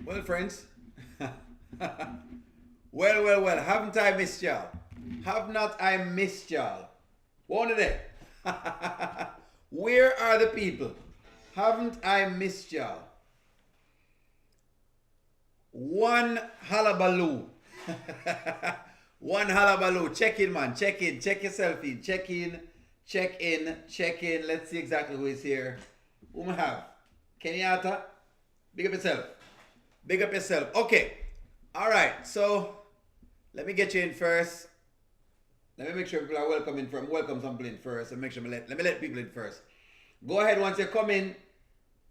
Well, friends. well. Haven't I missed y'all? Have not I missed y'all? One of them. Where are the people? Haven't I missed y'all? One halabaloo. One halabaloo. Check in, man. Check in. Check yourself in. Check in. Check in. Check in. Let's see exactly who is here. Who we have? Kenyatta. Big up yourself. Big up yourself. Okay. All right. So let me get you in first. Let me make sure people are welcome some people in first, and make sure let me let people in first. Go ahead once you come in.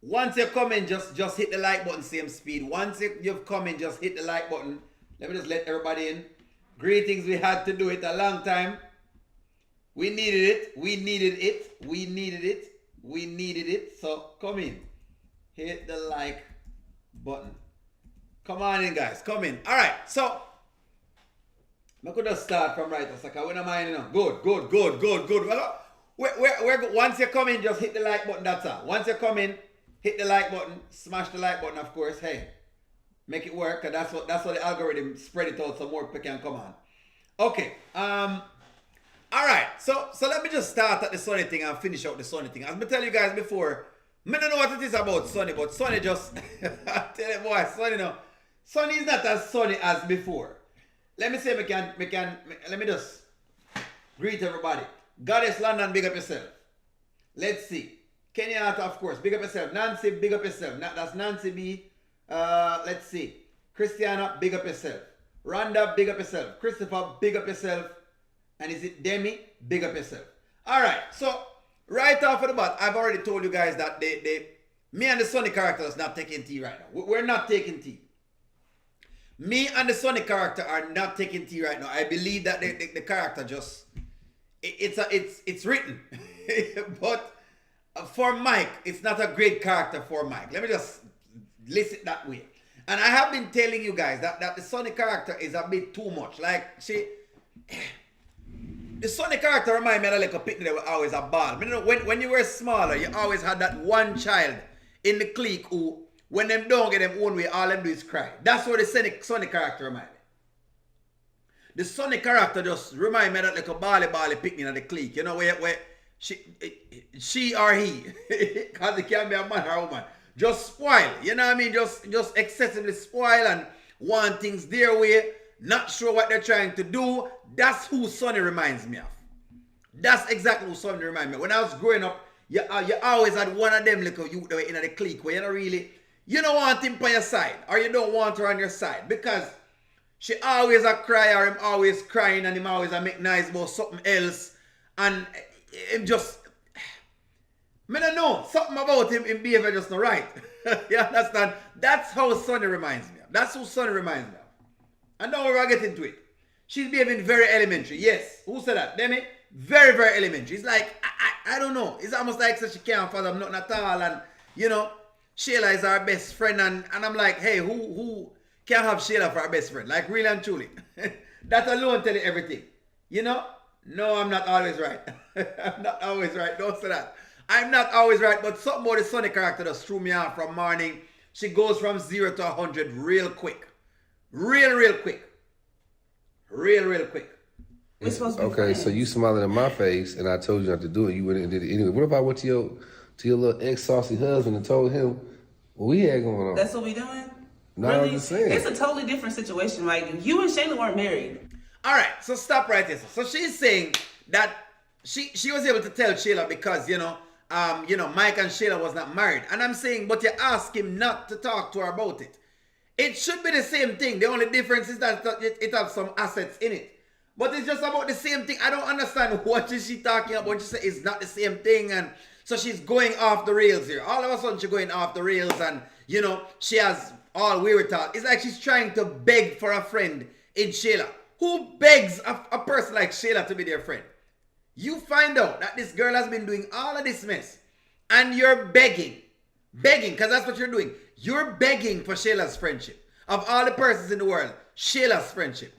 Once you come in, just hit the like button, same speed. Once you've come in, just hit the like button. Let me just let everybody in. Greetings, we had to do it a long time. We needed it. We needed it. We needed it. We needed it. So come in. Hit the like button. Come on in, guys. Come in. All right. So I could just start from right. It's like I wouldn't mind, you know. Good. Well, we're once you come in, just hit the like button. That's all. Once you come in, hit the like button. Smash the like button, of course. Hey, make it work. Cause that's what the algorithm spread it out so more people can come on. Okay. All right. So let me just start at the Sunny thing and finish out the Sunny thing. As I tell you guys before, I don't know what it is about Sunny, but Sunny just I tell you, boy, Sunny no. Sunny is not as sunny as before. Let me say let me just greet everybody. Goddess London, big up yourself. Let's see. Kenyatta, of course, big up yourself. Nancy, big up yourself. That's Nancy B. Let's see. Christiana, big up yourself. Rhonda, big up yourself. Christopher, big up yourself. And is it Demi? Big up yourself. All right. So right off of the bat, I've already told you guys that me and the Sunny character is not taking tea right now. We're not taking tea. Me and the Sunny character are not taking tea right now. I believe that the character just it's written, but for Mike, it's not a great character for Mike. Let me just list it that way. And I have been telling you guys that the Sunny character is a bit too much. Like the Sunny character reminds me of like a picnic that was always a ball. You know, when you were smaller, you always had that one child in the clique who, when them don't get them own way, all them do is cry. That's what the Sunny character reminds me. The Sunny character just remind me of that like a bally picnic in the clique. You know, where she or he, because it can be a man or a woman, just spoil. You know what I mean? Just excessively spoil and want things their way. Not sure what they're trying to do. That's who Sunny reminds me of. That's exactly who Sunny reminds me of. When I was growing up, you always had one of them little youth in the clique where you don't want him on your side, or you don't want her on your side, because she always a cry, or him always crying, and him always a make nice about something else, and him just, I don't know, something about him behavior just not right. You understand? That's how Sunny reminds me of. That's who Sunny reminds me of. And now we're going to get into it. She's behaving very elementary. Yes. Who said that? Demi? Very, very elementary. It's like, I don't know. It's almost like she can't fathom nothing at all. And, you know, Shayla is our best friend. And I'm like, hey, who can have Shayla for our best friend? Like, really and truly. That alone tell you everything. You know? No, I'm not always right. I'm not always right. Don't say that. I'm not always right. But something about the Sunny character just threw me off from morning. She goes from 0 to 100 real quick. Real quick. Real quick. Okay, so you smiling in my face, and I told you not to do it. You went and did it anyway. What if I went to your little ex-saucy husband and told him what we had going on? That's what we doing? No, really? I'm just saying. It's a totally different situation. Like, you and Shayla weren't married. All right, so stop right there. So she's saying that she was able to tell Shayla because, Mike and Shayla was not married. And I'm saying, but you ask him not to talk to her about it. It should be the same thing. The only difference is that it has some assets in it. But it's just about the same thing. I don't understand what is she talking about. She said it's not the same thing. And so she's going off the rails here. All of a sudden she's going off the rails and, she has all wherewithal. It's like she's trying to beg for a friend in Shayla. Who begs a person like Shayla to be their friend? You find out that this girl has been doing all of this mess. And you're begging, because that's what you're doing. You're begging for Shayla's friendship. Of all the persons in the world, Shayla's friendship.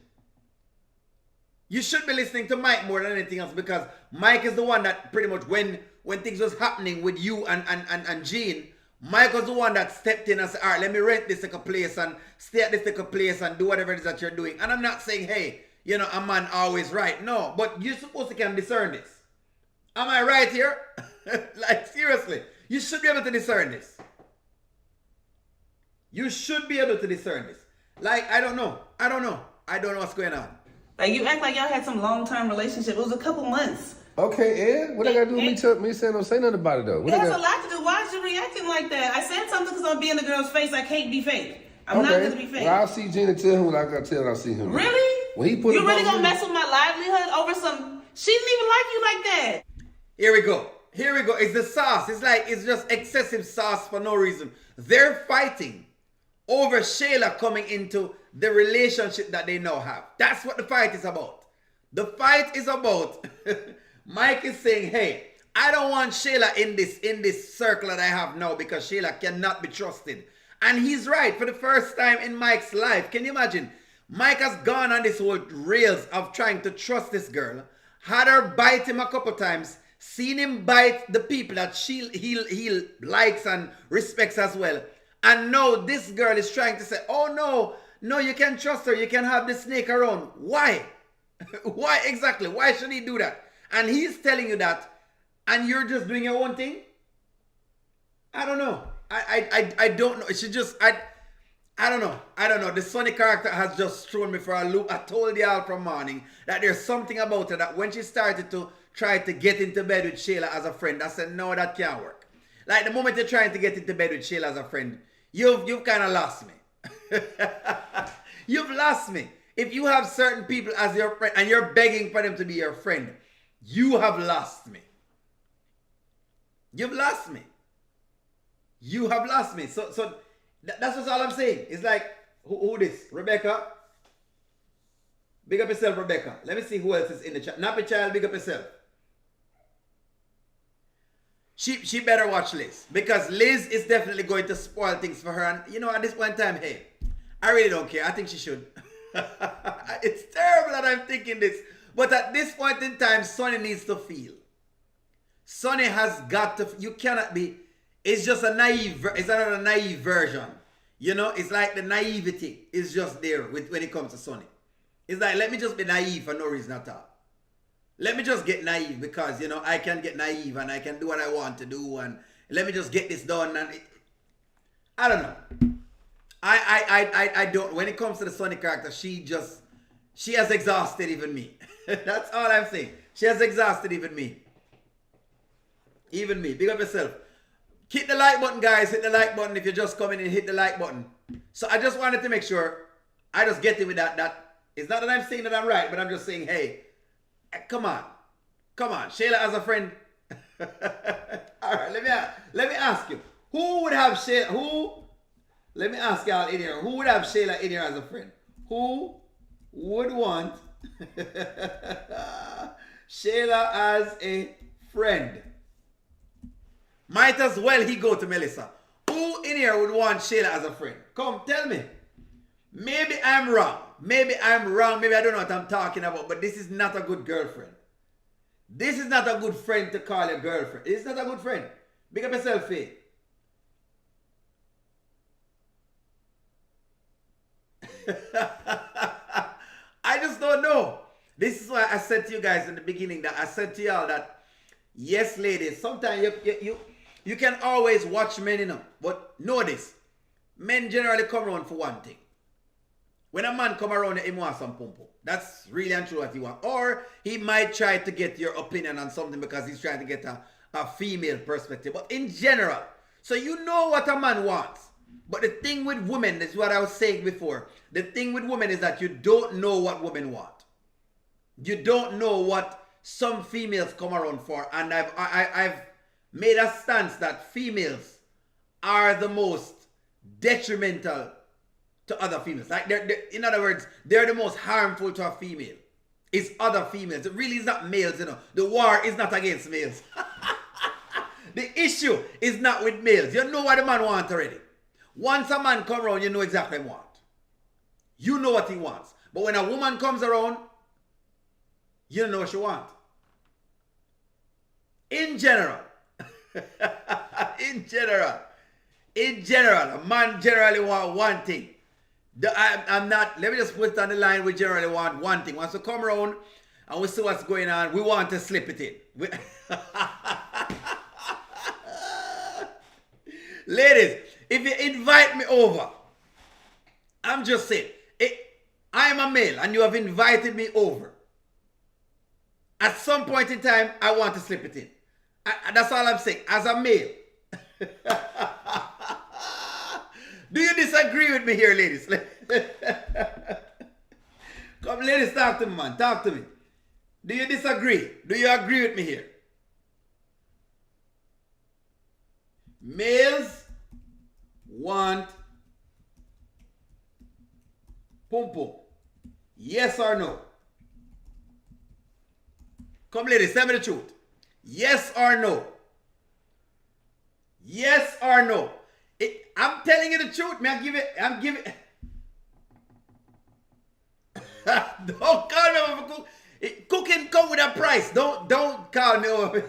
You should be listening to Mike more than anything else, because Mike is the one that pretty much when things was happening with you and Jean, Mike was the one that stepped in and said, all right, let me rent this like a place and stay at this like a place and do whatever it is that you're doing. And I'm not saying, hey, you know, a man always right. No, but you're supposed to can discern this. Am I right here? Like, seriously, you should be able to discern this. You should be able to discern this. Like, I don't know what's going on. Like, you act like y'all had some long-term relationship. It was a couple months. Okay, Ed, what I gotta do with me saying don't say nothing about it though? It has a lot to do. Why is you reacting like that? I said something because I'm being the girl's face. I can't be fake. I'm not gonna be fake. Well, I'll see Gina tell him what I gotta tell her. I'll see him. Really? When he put you really gonna mess with my livelihood over some? She didn't even like you like that. Here we go. It's the sauce. It's like it's just excessive sauce for no reason. They're fighting over Shayla coming into the relationship that they now have. That's what the fight is about. The fight is about Mike is saying, hey, I don't want Shayla in this circle that I have now because Shayla cannot be trusted. And he's right. For the first time in Mike's life, can you imagine? Mike has gone on this whole rails of trying to trust this girl, had her bite him a couple times, seen him bite the people that he likes and respects as well. And now this girl is trying to say, oh no, you can trust her. You can have the snake around. Why? Why exactly? Why should he do that? And he's telling you that, and you're just doing your own thing? I don't know. I don't know. She just, I don't know. The Sonny character has just thrown me for a loop. I told y'all from morning that there's something about her that when she started to try to get into bed with Shayla as a friend, I said, no, that can't work. Like the moment you're trying to get into bed with Shayla as a friend, you've kind of lost me. You've lost me. If you have certain people as your friend and you're begging for them to be your friend, you have lost me. You've lost me. You have lost me. So that's what's all I'm saying. It's like, who this? Rebecca? Big up yourself, Rebecca. Let me see who else is in the chat. Nappy Child, big up yourself. She better watch Liz. Because Liz is definitely going to spoil things for her. And you know, at this point in time, hey, I really don't care. I think she should. It's terrible that I'm thinking this. But at this point in time, Sonny needs to feel. Sonny has got to, you cannot be, it's just a naive, it's another naive version. You know, it's like the naivety is just there when it comes to Sonny. It's like, let me just be naive for no reason at all. Let me just get naive because, you know, I can get naive and I can do what I want to do and let me just get this done. And I don't know. I don't, when it comes to the Sonny character, she has exhausted even me. That's all I'm saying. She has exhausted even me. Even me. Big up yourself. Hit the like button, guys. Hit the like button if you're just coming in. Hit the like button. So I just wanted to make sure I just get it with that. It's not that I'm saying that I'm right, but I'm just saying, hey, come on. Come on. Shayla as a friend. All right, let me ask you. Who would have Shayla? Let me ask y'all in here. Who would have Shayla in here as a friend? Who would want Shayla as a friend? Might as well he go to Melissa. Who in here would want Shayla as a friend? Come, tell me. Maybe I'm wrong. Maybe I don't know what I'm talking about, but this is not a good girlfriend. This is not a good friend to call a girlfriend. It's not a good friend. Big up yourself, Faye. I just don't know. This is why I said to you guys in the beginning that I said to y'all that yes, ladies, sometimes you can always watch men, you know, but know this. Men generally come around for one thing. When a man come around, he wants some pum pum. That's really and true what he wants. Or he might try to get your opinion on something because he's trying to get a female perspective. But in general, so you know what a man wants. But the thing with women, is what I was saying before. The thing with women is that you don't know what women want. You don't know what some females come around for. And I've made a stance that females are the most detrimental to other females. Like they're, in other words, they're the most harmful to a female. It's other females. It really is not males, you know. The war is not against males. The issue is not with males. You know what the man wants already. Once a man comes around, you know exactly what he wants. You know what he wants. But when a woman comes around, you don't know what she wants. In general. In general. in general, a man generally want one thing. I'm not, let me just put it on the line, we generally want one thing. Once we come around and we see what's going on, we want to slip it in. Ladies, if you invite me over, I'm just saying, I am a male and you have invited me over. At some point in time, I want to slip it in. That's all I'm saying. As a male. Do you disagree with me here, ladies? Come, ladies, talk to me, man. Talk to me. Do you disagree? Do you agree with me here? Males want pum pum. Yes or no? Come, ladies, tell me the truth. Yes or no? Yes or no? I'm telling you the truth, man. I'm giving. Don't call me over for cook. Cooking come with a price. Don't call me over.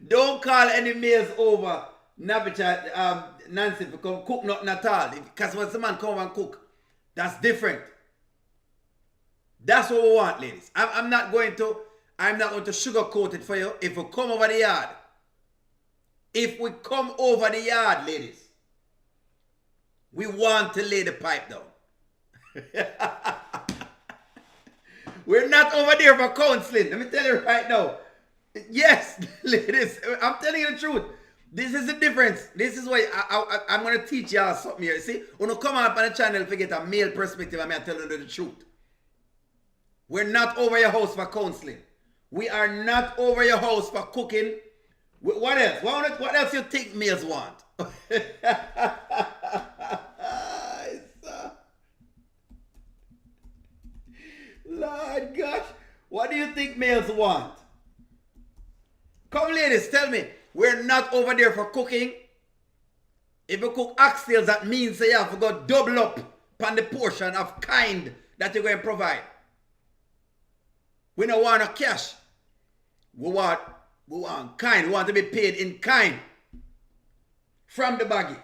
Don't call any males over Nancy for come cook nothing at all. Because when the man come and cook, that's different. That's what we want, ladies. I'm not going to sugarcoat it for you. If we come over the yard, ladies, we want to lay the pipe down. We're not over there for counseling. Let me tell you right now. Yes, ladies, I'm telling you the truth. This is the difference. This is why I'm going to teach y'all something here. See, when you come up on the channel to get a male perspective, I'm going to tell you the truth. We're not over your house for counseling. We are not over your house for cooking. What else? What else you think males want? Lord gosh, what do you think males want? Come, ladies, tell me. We're not over there for cooking. If you cook oxtails, that means you have to go double up on the portion of kind that you're going to provide. We don't want no cash. We want kind. We want to be paid in kind. From the baggy.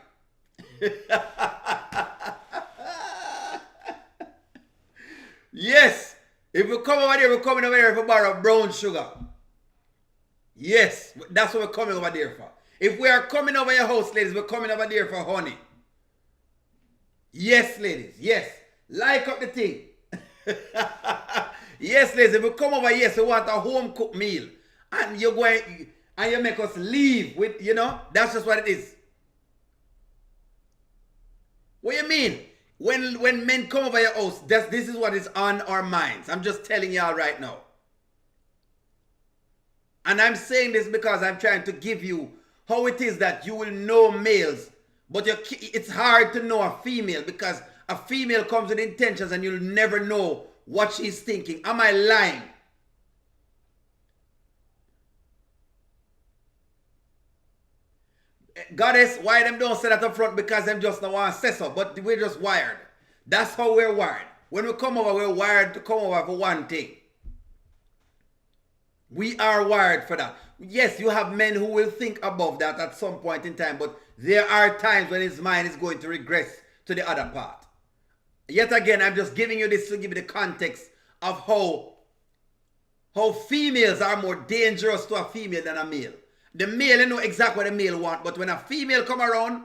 Yes. If we come over there, we're coming over here for borrow brown sugar. Yes. That's what we're coming over there for. If we are coming over your house, ladies, we're coming over there for honey. Yes, ladies. Yes. Like up the thing. Yes, ladies, if we come over, yes, we want a home cooked meal. And you're going, and you make us leave with, that's just what it is. What do you mean? When men come over your house, this is what is on our minds. I'm just telling y'all right now. And I'm saying this because I'm trying to give you how it is that you will know males, but it's hard to know a female because a female comes with intentions and you'll never know what she's thinking. Am I lying? Goddess, why them don't say that up front? Because them just don't want to say so. But we're just wired. That's how we're wired. When we come over, we're wired to come over for one thing. We are wired for that. Yes, you have men who will think above that at some point in time, but there are times when his mind is going to regress to the other part. Yet again, I'm just giving you this to give you the context of how females are more dangerous to a female than a male. The male, you know exactly what the male want, but when a female come around,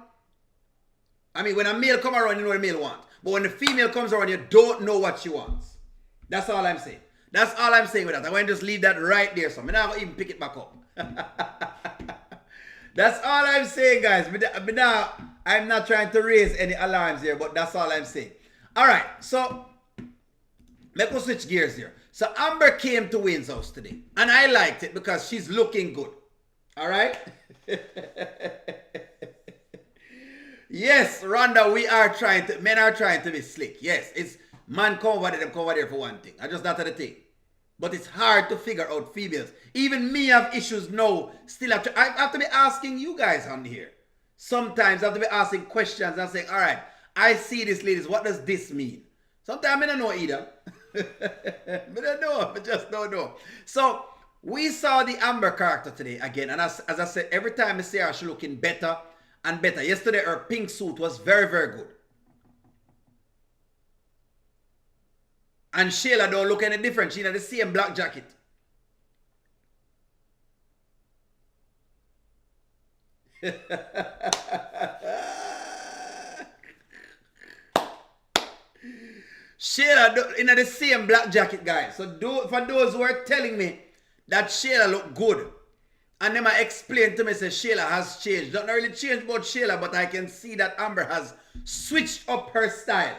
when a male come around, you know what the male want. But when the female comes around, you don't know what she wants. That's all I'm saying. That's all I'm saying with that. I want to just leave that right there, so I'm not going to even pick it back up. That's all I'm saying, guys. But now, I'm not trying to raise any alarms here, but that's all I'm saying. All right, so let's go switch gears here. So Amber came to Wayne's house today, and I liked it because she's looking good. All right? Yes, Rhonda, men are trying to be slick. Yes, it's man come over there for one thing. I just not the thing. But it's hard to figure out females. Even me have issues now. I have to be asking you guys on here. Sometimes I have to be asking questions and saying, all right, I see this, ladies. What does this mean? Sometimes I don't know either. I don't know. I just don't know. So We saw the Amber character today again, and as I said, every time I see her, she looking better and better. Yesterday, her pink suit was very, very good. And Shayla don't look any different. She had the same black jacket. Shayla in the same black jacket, guys. So for those who are telling me that Shayla look good, and then I explain to me, say Shayla has changed. Don't really change about Shayla, but I can see that Amber has switched up her style.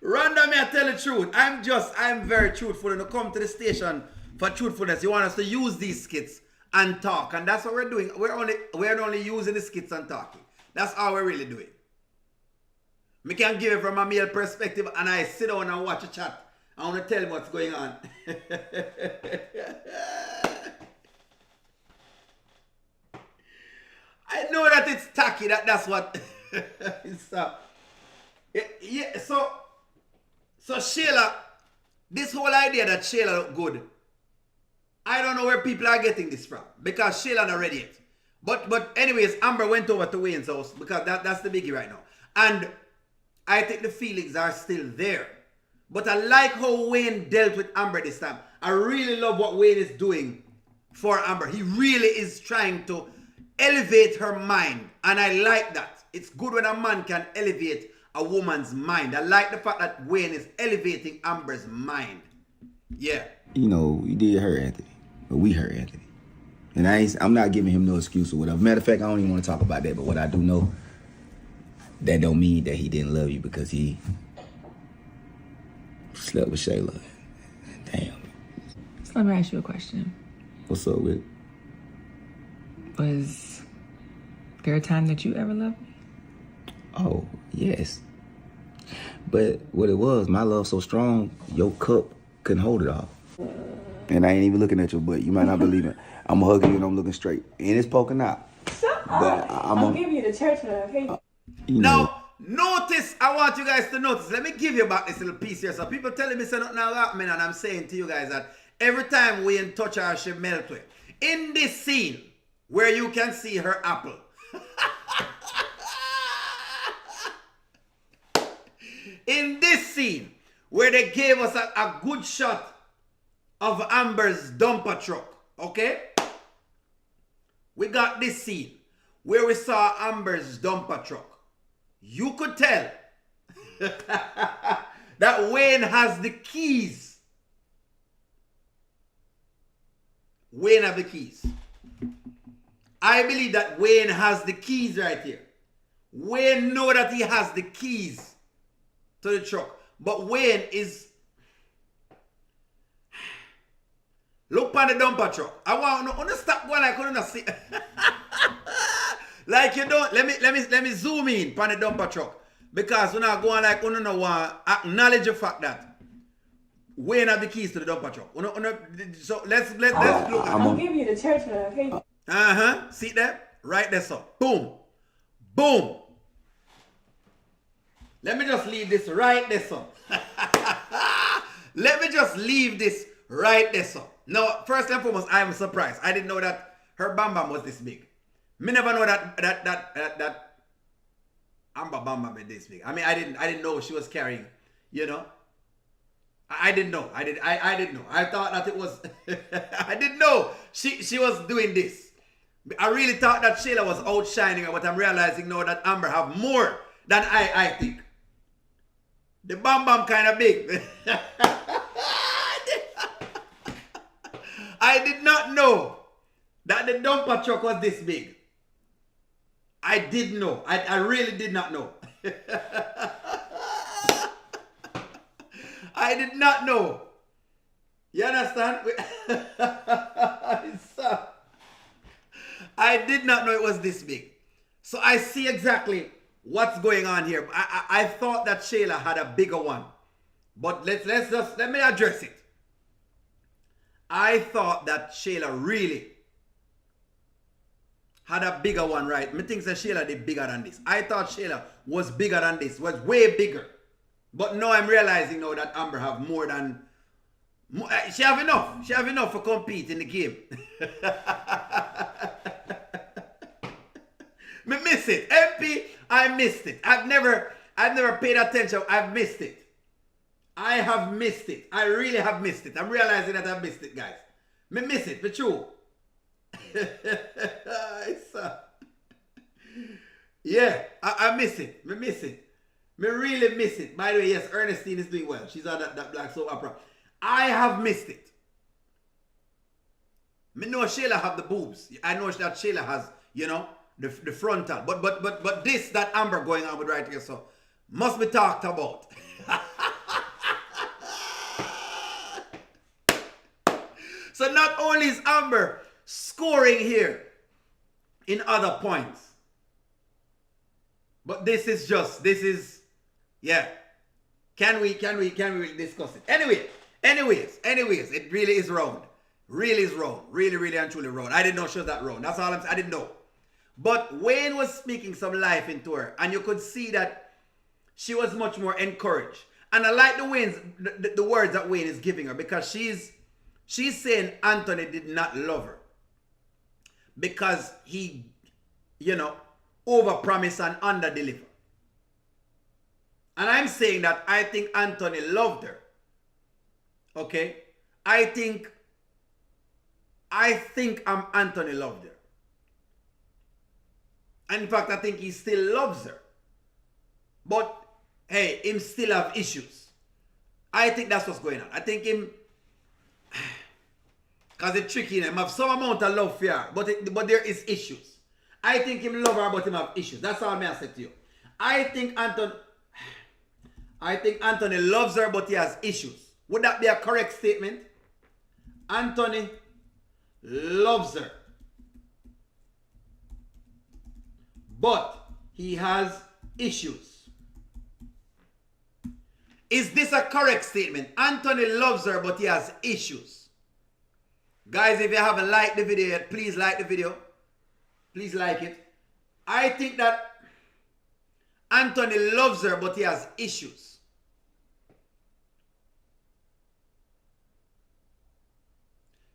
Random, I tell the truth. I'm very truthful. And to come to the station for truthfulness, you want us to use these skits and talk, and that's what we're doing. We're only using the skits and talking. That's all we're really doing. Me can give it from a male perspective, and I sit down and watch a chat. I want to tell him what's going on. I know that it's tacky. That's what. It's yeah. So Shayla, this whole idea that Shayla look good, I don't know where people are getting this from, because Shayla not ready yet. But anyways, Amber went over to Wayne's house because that's the biggie right now, and I think the feelings are still there. But I like how Wayne dealt with Amber this time. I really love what Wayne is doing for Amber. He really is trying to elevate her mind, and I like that. It's good when a man can elevate a woman's mind. I like the fact that Wayne is elevating Amber's mind. Yeah. You know, you did hurt Anthony, but we hurt Anthony. And I'm not giving him no excuse or whatever. Matter of fact, I don't even want to talk about that. But what I do know, that don't mean that he didn't love you because he slept with Shayla. Damn. So let me ask you a question. What's up with it? Was there a time that you ever loved me? Oh, yes. But what it was, my love so strong, your cup couldn't hold it all. And I ain't even looking at your butt. You might not believe it. I'm hugging you and I'm looking straight. And it's poking out. Shut up. I'll give you the church now, okay? Now, notice, I want you guys to notice. Let me give you back this little piece here. So people telling me say nothing about me, and I'm saying to you guys that every time Wayne touch her, she melt with. In this scene, where you can see her apple. In this scene, where they gave us a good shot of Amber's dumper truck, okay? We got this scene where we saw Amber's dumper truck. You could tell that Wayne has the keys. Wayne have the keys. I believe that Wayne has the keys right here. Wayne know that he has the keys to the truck. But Wayne is... Look on the dumper truck. I want to stop going like I couldn't see. Like you don't. Let me zoom in on the dumper truck. Because we're not going like you don't want to acknowledge the fact that Wayne have the keys to the dumper truck. So let's look at it. I'll give you the church now, okay? See that? Right there, so. Boom. Boom. Let me just leave this right there, so. Let me just leave this right there, so. Now, first and foremost, I am surprised. I didn't know that her bam bam was this big. Me never know that Amber bam bam is this big. I mean, I didn't know she was carrying, you know. I didn't know. I didn't know. I thought that it was I didn't know she was doing this. I really thought that Shayla was outshining her, but I'm realizing now that Amber have more than I think. The bam bam kind of big. I did not know that the dumper truck was this big. I didn't know. I really did not know. I did not know. You understand? I did not know it was this big. So I see exactly what's going on here. I thought that Shayla had a bigger one. But let me address it. I thought that Shayla really had a bigger one, right? Me think that Shayla did bigger than this. I thought Shayla was bigger than this, was way bigger. But now I'm realizing now that Amber have more than... She have enough. She have enough to compete in the game. Me miss it. MP, I missed it. I've never paid attention. I've missed it. I have missed it. I really have missed it. I'm realizing that I've missed it, guys. Me miss it, for true. Yeah, I miss it. Me miss it. Me really miss it. By the way, yes, Ernestine is doing well. She's on that black soap opera. I have missed it. Me know Shayla have the boobs. I know that Shayla has, you know, the frontal. But this that Amber going on with right here, so must be talked about. So not only is Amber scoring here in other points, but this is, yeah. Can we really discuss it? Anyways, it really is round. Really is round. Really and truly round. I didn't know she was that round. That's all I'm saying. I didn't know. But Wayne was speaking some life into her, and you could see that she was much more encouraged. And I like the words that Wayne is giving her, because she's saying Anthony did not love her because he, you know, overpromise and underdeliver. And I'm saying that I think Anthony loved her. Okay? I think Anthony loved her. And in fact, I think he still loves her. But, hey, him still have issues. I think that's what's going on. I think him, because it's tricky, him have some amount of love for her, but there is issues. I think him love her, but him have issues. That's all I say to you. I think Anthony loves her, but he has issues. Would that be a correct statement? Anthony loves her, but he has issues. Is this a correct statement? Anthony loves her, but he has issues. Guys, if you haven't liked the video yet, please like the video. Please like it. I think that Anthony loves her, but he has issues.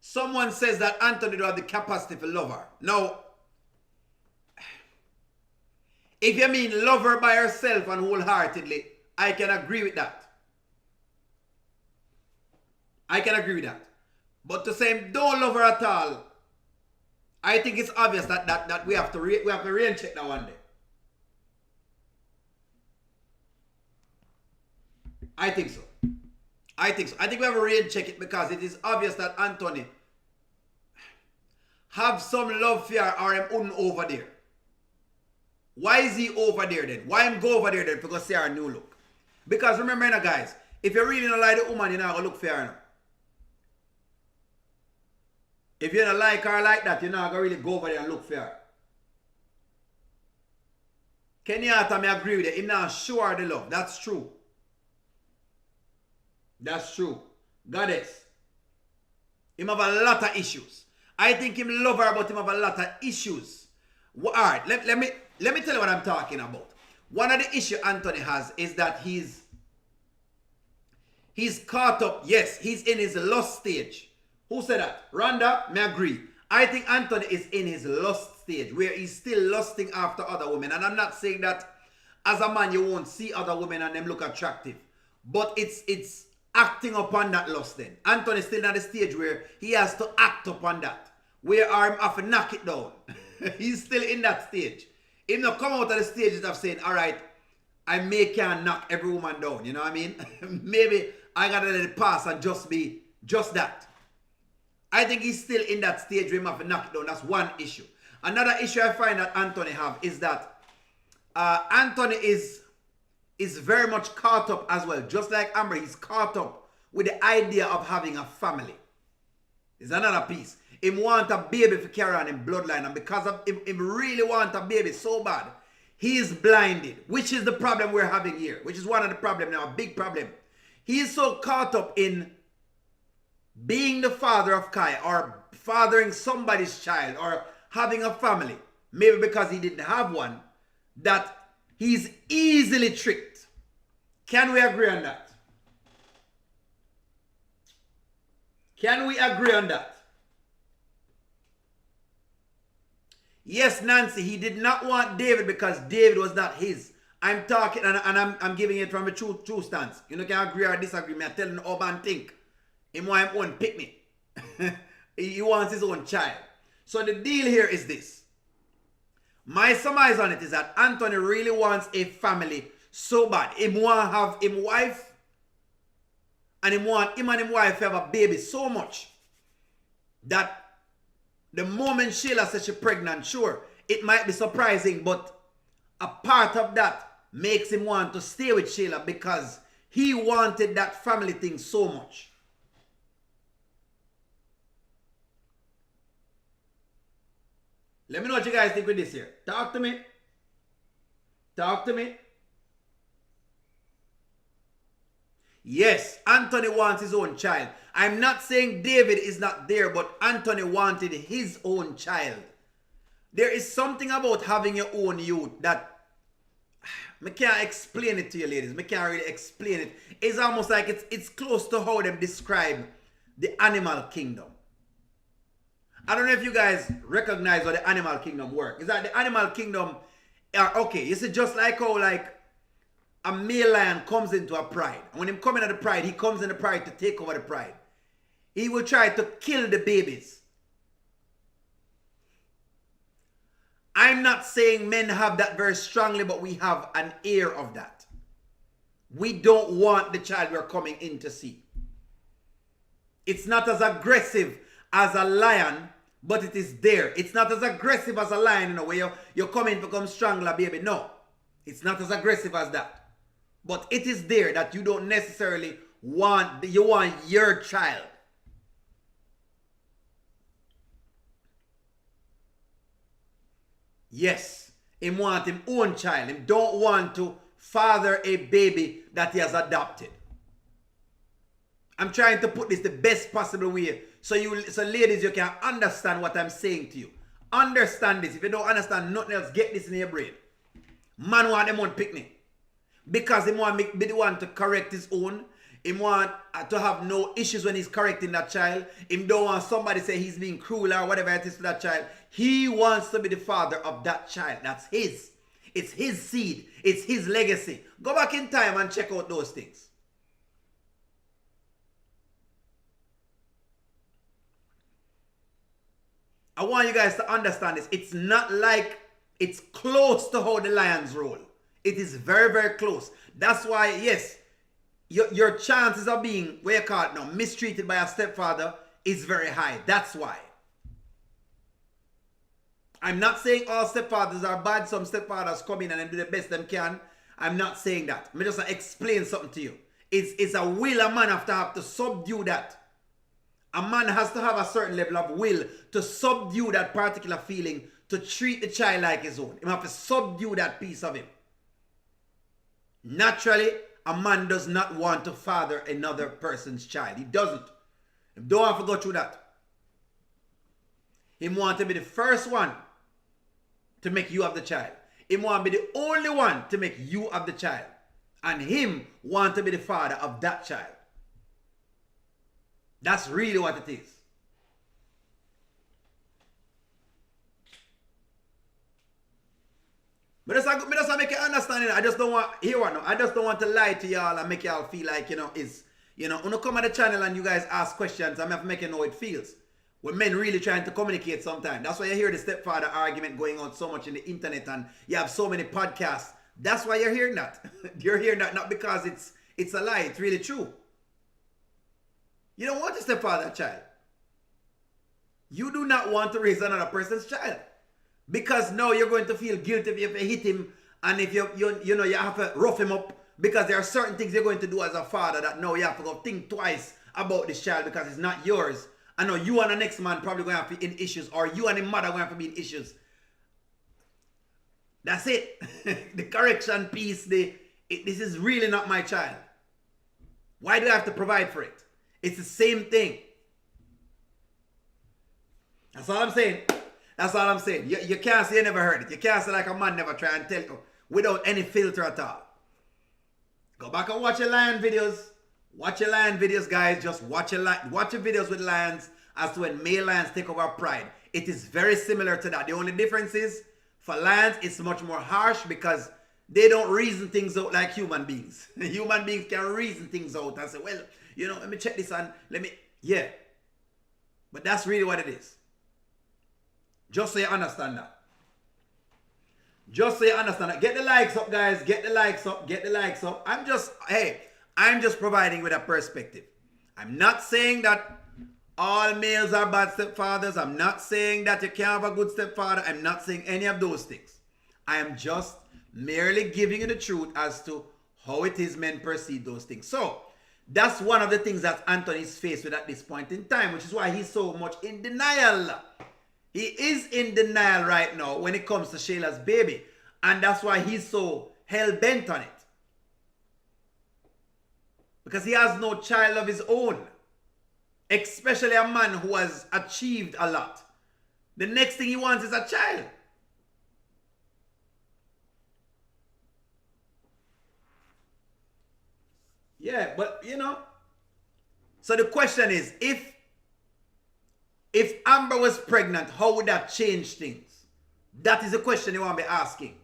Someone says that Anthony don't have the capacity to love her. Now, if you mean love her by herself and wholeheartedly, I can agree with that. I can agree with that. But to say don't love her at all, I think it's obvious that we have to rain check that one day. I think so. I think we have to rain check it, because it is obvious that Anthony have some love for her, or him over there. Why is he over there then? Why him go over there then to go see her new look? Because remember now, guys, if you really don't like the woman, you're not going to look for her now. If you don't like her like that, you're not going to really go over there and look for her. Kenyatta, I agree with you. He's not sure the love. That's true. That's true. Goddess. Him have a lot of issues. I think him love her, but him have a lot of issues. Alright, let me tell you what I'm talking about. One of the issues Anthony has is that he's caught up. Yes, he's in his lust stage. Who said that? Rhonda, may agree. I think Anthony is in his lust stage, where he's still lusting after other women. And I'm not saying that as a man you won't see other women and them look attractive. But it's acting upon that lust then. Anthony's still at the stage where he has to act upon that. Where I'm have to knock it down. He's still in that stage. He not come out of the stages of saying, alright, I can't knock every woman down. You know what I mean? Maybe I gotta let it pass and just be just that. I think he's still in that stage where he have to knock it down. That's one issue. Another issue I find that Anthony have is that Anthony is very much caught up as well. Just like Amber, he's caught up with the idea of having a family. It's another piece. He want a baby to carry on in bloodline, and because of him really want a baby so bad, he is blinded, which is the problem we're having here, which is one of the problems now, a big problem. He is so caught up in being the father of Kai, or fathering somebody's child, or having a family, maybe because he didn't have one, that he's easily tricked. Can we agree on that? Can we agree on that? Yes, Nancy, he did not want David because David was not his. I'm talking, and I'm giving it from a true stance. You know, can agree or disagree. I'm telling how man think. He want his own pick me. He wants his own child. So the deal here is this. My surmise on it is that Anthony really wants a family so bad. He want to have him wife, and he want him and his wife have a baby so much that the moment Shayla says she's pregnant, sure, it might be surprising, but a part of that makes him want to stay with Shayla because he wanted that family thing so much. Let me know what you guys think with this here. Talk to me. Talk to me. Yes, Anthony wants his own child. I'm not saying David is not there, but Anthony wanted his own child. There is something about having your own youth that I can't explain it to you, ladies. I can't really explain it. It's almost like it's close to how they describe the animal kingdom. I don't know if you guys recognize how the animal kingdom works. It's like the animal kingdom, okay, you see, just like how like a male lion comes into a pride. And when him coming at the pride, he comes in the pride to take over the pride. He will try to kill the babies. I'm not saying men have that very strongly, but we have an air of that. We don't want the child we're coming in to see. It's not as aggressive as a lion, but it is there. It's not as aggressive as a lion in a way. You come in to come strangle a baby. No, it's not as aggressive as that. But it is there that you don't necessarily want, you want your child. Yes, him want him own child. Him don't want to father a baby that he has adopted. I'm trying to put this the best possible way so ladies, you can understand what I'm saying to you. Understand this. If you don't understand nothing else, get this in your brain. Man want them on picnic. Because he want to be the one to correct his own. He want to have no issues when he's correcting that child. He don't want somebody to say he's being cruel or whatever it is to that child. He wants to be the father of that child. That's his. It's his seed. It's his legacy. Go back in time and check out those things. I want you guys to understand this. It's not like it's close to how the lions roll. It is very, very close. That's why, yes, your chances of being, what you call it now, mistreated by a stepfather is very high. That's why. I'm not saying all stepfathers are bad. Some stepfathers come in and do the best they can. I'm not saying that. I'm just explain something to you. It's a will a man have to subdue that. A man has to have a certain level of will to subdue that particular feeling, to treat the child like his own. He have to subdue that piece of him. Naturally, a man does not want to father another person's child. He doesn't. He don't have to go through that. He wants to be the first one to make you have the child. He wants to be the only one to make you have the child. And him want to be the father of that child. That's really what it is. But just make you understand it. I just don't want, here one, I just don't want to lie to y'all and make y'all feel like, when you come on the channel and you guys ask questions, I'm going to make you know how it feels. When men really trying to communicate sometimes. That's why you hear the stepfather argument going on so much in the internet and you have so many podcasts. That's why you're hearing that. You're hearing that not because it's a lie. It's really true. You don't want to stepfather a child. You do not want to raise another person's child. Because now you're going to feel guilty if you hit him and if you have to rough him up. Because there are certain things you're going to do as a father that now you have to go think twice about this child because it's not yours. I know you and the next man probably going to have to be in issues, or you and the mother going to have to be in issues. That's it. The correction piece, this is really not my child. Why do I have to provide for it? It's the same thing. That's all I'm saying. That's all I'm saying. You can't say you never heard it. You can't say like a man never try and tell you without any filter at all. Go back and watch your lion videos. Watch your lion videos, guys. Just watch your videos with lions as to when male lions take over pride. It is very similar to that. The only difference is for lions, it's much more harsh because they don't reason things out like human beings. Human beings can reason things out and say, well, you know, let me check this and yeah. But that's really what it is. Just so you understand that. Just so you understand that. Get the likes up, guys. Get the likes up. Get the likes up. I'm just providing with a perspective. I'm not saying that all males are bad stepfathers. I'm not saying that you can't have a good stepfather. I'm not saying any of those things. I am just merely giving you the truth as to how it is men perceive those things. So, that's one of the things that Anthony's faced with at this point in time, which is why he's so much in denial. He is in denial right now when it comes to Shayla's baby. And that's why he's so hell-bent on it. Because he has no child of his own. Especially a man who has achieved a lot. The next thing he wants is a child. Yeah, but you know. So the question is, if Amber was pregnant, how would that change things? That is the question you want to be asking.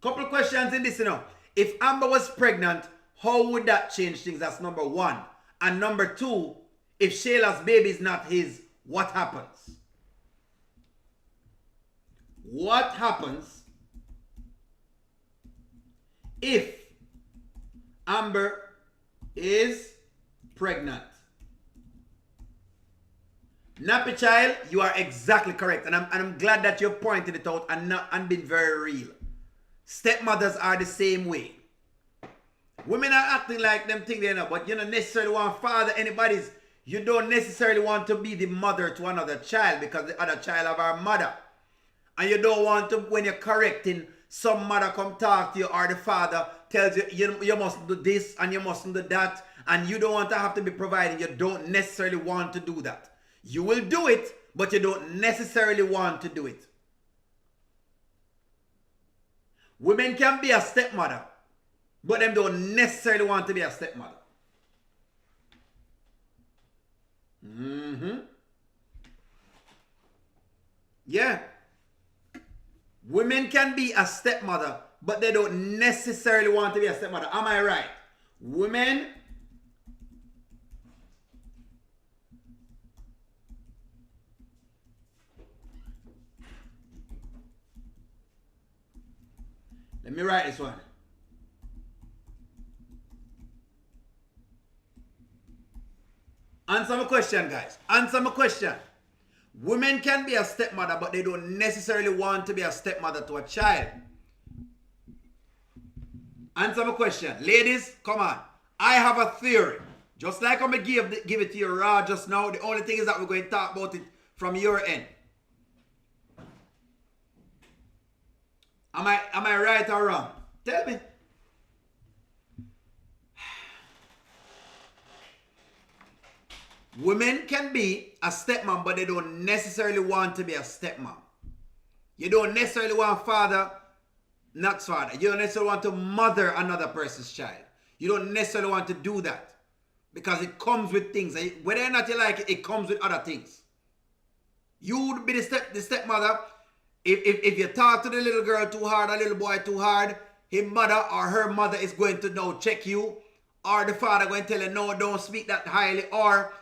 Couple questions in this, you know. If Amber was pregnant, how would that change things? That's number one. And number two, if Shayla's baby is not his, what happens? What happens if Amber is pregnant? Nappy child, you are exactly correct. And I'm glad that you pointed it out and been very real. Stepmothers are the same way. Women are acting like them think they know, but you don't necessarily want father anybody's. You don't necessarily want to be the mother to another child because the other child have our mother. And you don't want to, when you're correcting, some mother come talk to you or the father tells you, you mustn't do this and you mustn't do that. And you don't want to have to be providing. You don't necessarily want to do that. You will do it, but you don't necessarily want to do it. Women can be a stepmother, but them don't necessarily want to be a stepmother. Yeah. Women can be a stepmother, but they don't necessarily want to be a stepmother. Am I right? Women let me write this one. Answer my question, guys. Answer my question. Women can be a stepmother, but they don't necessarily want to be a stepmother to a child. Answer my question. Ladies, come on. I have a theory. Just like I'm going to give it to you raw just now, the only thing is that we're going to talk about it from your end. Am I right or wrong? Tell me. Women can be a stepmom, but they don't necessarily want to be a stepmom. You don't necessarily want father, not father. You don't necessarily want to mother another person's child. You don't necessarily want to do that. Because it comes with things. Whether or not you like it, it comes with other things. You would be the stepmother. If you talk to the little girl too hard, or little boy too hard, his mother or her mother is going to now check you. Or the father going to tell you, no, don't speak that highly. Or,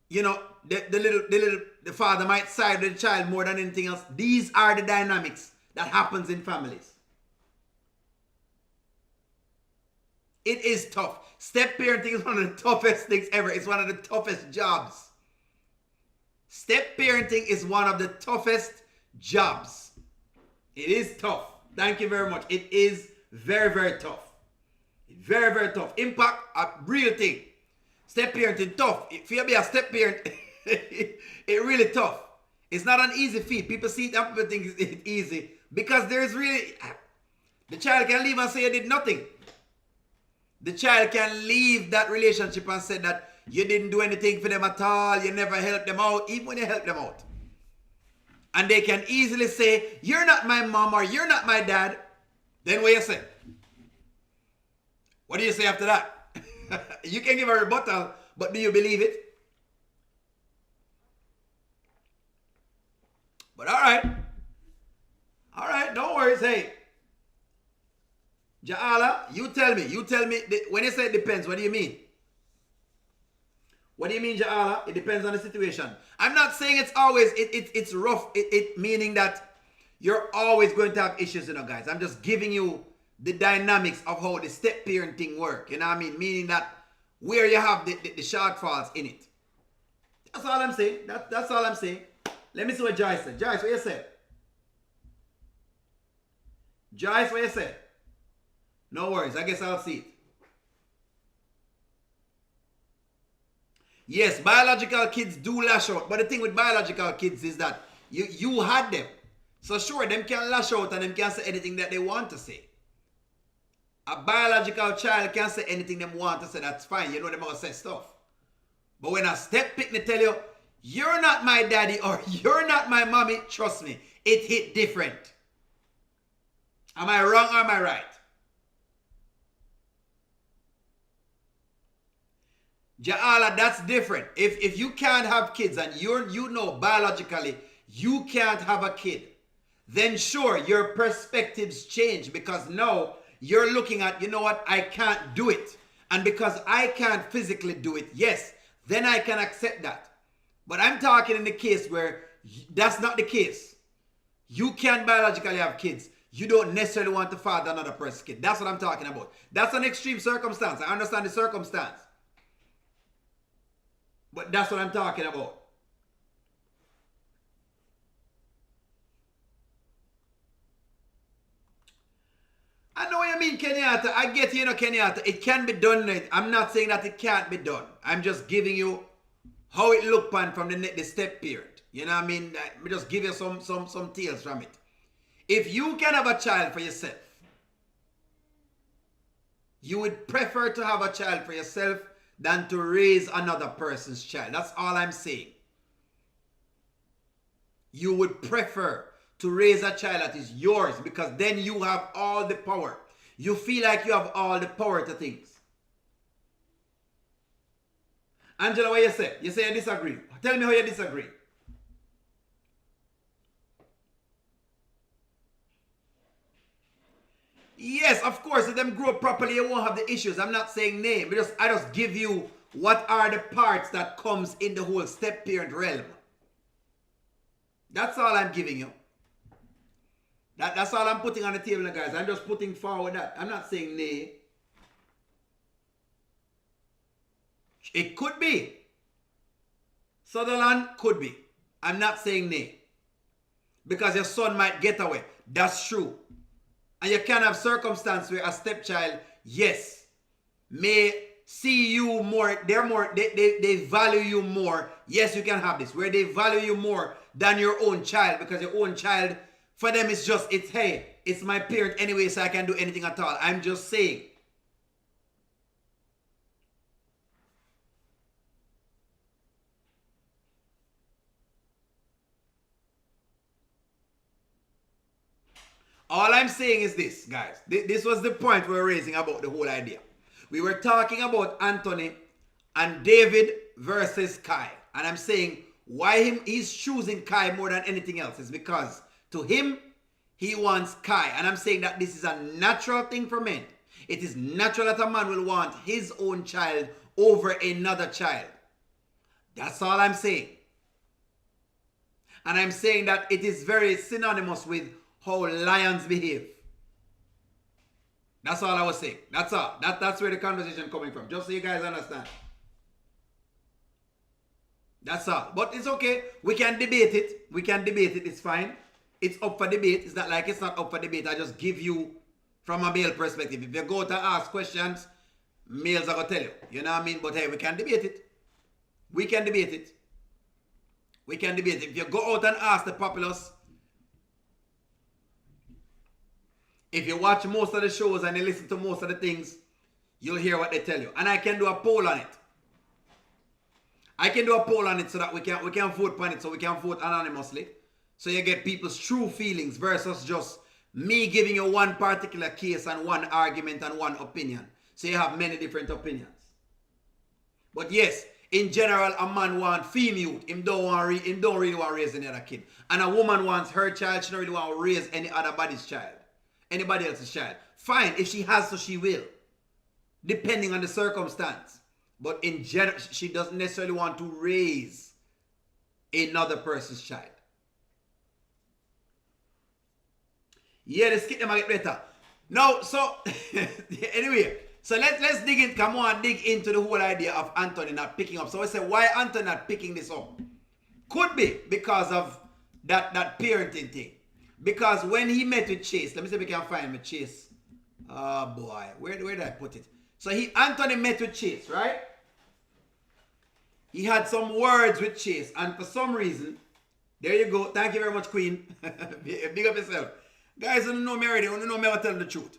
you know, the father might side with the child more than anything else. These are the dynamics that happens in families. It is tough. Step parenting is one of the toughest things ever. It's one of the toughest jobs. Step parenting is one of the toughest jobs. It is tough. Thank you very much. It is very, very tough. Very, very tough. Impact, a real thing. Step parenting, tough. If you be a step parent, it really tough. It's not an easy feat. People see it and people think it's easy. Because there's really, the child can leave and say you did nothing. The child can leave that relationship and say that you didn't do anything for them at all. You never helped them out, even when you helped them out. And they can easily say, you're not my mom or you're not my dad. Then what you say? What do you say after that? You can give a rebuttal, but do you believe it? But all right, no worries. Hey, Ja'ala, you tell me. When you say it depends, what do you mean? What do you mean, Ja'ala? It depends on the situation. I'm not saying it's always, it's rough, meaning that you're always going to have issues, guys. I'm just giving you the dynamics of how the step parenting work, you know what I mean? Meaning that where you have the shortfalls in it. That's all I'm saying. That's all I'm saying. Let me see what Joyce said. Joyce, what you said? Joyce, what you said? No worries. I guess I'll see it. Yes, biological kids do lash out. But the thing with biological kids is that you had them. So sure, them can lash out and them can say anything that they want to say. A biological child can say anything they want to say. That's fine. You know them all say stuff. But when a step picnic tell you, you're not my daddy or you're not my mommy, trust me, it hit different. Am I wrong or am I right? Ja'ala, that's different. If you can't have kids and you know biologically you can't have a kid, then sure, your perspectives change because now you're looking at, you know what, I can't do it. And because I can't physically do it, yes, then I can accept that. But I'm talking in the case where that's not the case. You can biologically have kids. You don't necessarily want to father another person's kid. That's what I'm talking about. That's an extreme circumstance. I understand the circumstance. But that's what I'm talking about. I know what you mean, Kenyatta. I get you, Kenyatta. It can be done. I'm not saying that it can't be done. I'm just giving you how it looked from the step period. You know what I mean? Let me just give you some tales from it. If you can have a child for yourself, you would prefer to have a child for yourself than to raise another person's child. That's all I'm saying. You would prefer to raise a child that is yours because then you have all the power. You feel like you have all the power to things. Angela, what you say? You say you disagree. Tell me how you disagree. Yes, of course, if them grow up properly, you won't have the issues. I'm not saying nay, but I just give you what are the parts that comes in the whole step parent realm. That's all I'm giving you. That's all I'm putting on the table, guys. I'm just putting forward that. I'm not saying nay. It could be. Sutherland could be. I'm not saying nay. Because your son might get away. That's true. And you can have circumstances where a stepchild, yes, may see you more, they value you more. Yes, you can have this, where they value you more than your own child, because your own child, for them, it's hey, it's my parent anyway, so I can do anything at all. I'm just saying. All I'm saying is this, guys. This was the point we were raising about the whole idea. We were talking about Anthony and David versus Kai. And I'm saying why he's choosing Kai more than anything else is because to him, he wants Kai. And I'm saying that this is a natural thing for men. It is natural that a man will want his own child over another child. That's all I'm saying. And I'm saying that it is very synonymous with how lions behave. That's all I was saying. That's all. That's where the conversation coming from. Just so you guys understand. That's all. But it's okay. We can debate it. It's fine. It's up for debate. It's not like it's not up for debate. I just give you from a male perspective. If you go to ask questions, males are going to tell you. You know what I mean? But hey, we can debate it. If you go out and ask the populace, if you watch most of the shows and you listen to most of the things, you'll hear what they tell you. And I can do a poll on it. So that we can vote on it, so we can vote anonymously. So you get people's true feelings versus just me giving you one particular case and one argument and one opinion. So you have many different opinions. But yes, in general, a man wants female. Him don't really want to raise any other kid. And a woman wants her child. She don't really want to raise any other body's child. Anybody else's child. Fine, if she has to, she will. Depending on the circumstance. But in general, she doesn't necessarily want to raise another person's child. Yeah, the skit them might get better. No, so anyway, so let's dig in. Come on, dig into the whole idea of Anthony not picking up. So I say, why Anthony not picking this up? Could be because of that parenting thing. Because when he met with Chase, let me see if we can find me Chase. Oh boy, where did I put it? So Anthony met with Chase, right? He had some words with Chase, and for some reason, there you go. Thank you very much, Queen. Big up yourself. Guys, you don't know me already. You don't know me, I'll tell them the truth.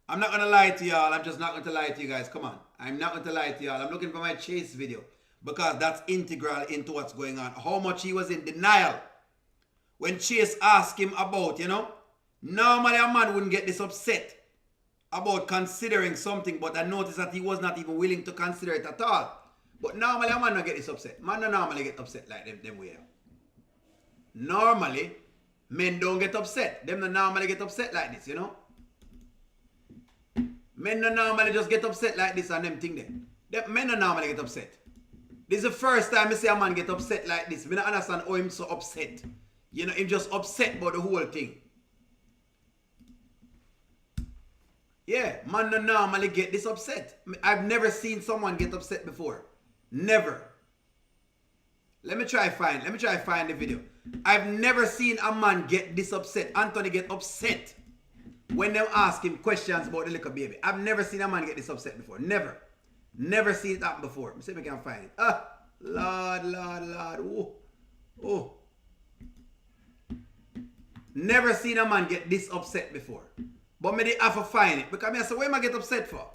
I'm not going to lie to y'all. I'm just not going to lie to you guys. Come on. I'm not going to lie to y'all. I'm looking for my Chase video because that's integral into what's going on. How much he was in denial when Chase asked him about, normally a man wouldn't get this upset about considering something, but I noticed that he was not even willing to consider it at all. But normally a man don't get this upset. Man don't normally get upset like them way. Normally, men don't get upset. Them don't normally get upset like this, Men don't normally just get upset like this and them thing there. Men don't normally get upset. This is the first time I see a man get upset like this. I don't understand how him so upset. Him just upset about the whole thing. Yeah, man don't normally get this upset. I've never seen someone get upset before. Never. Let me try find the video. I've never seen a man get this upset. Anthony get upset when they ask him questions about the little baby. I've never seen a man get this upset before. Never. Never seen it happen before. Let me see if I can find it. Lord. Oh. Never seen a man get this upset before. But me they have to find it. Because I say, what am I get upset for?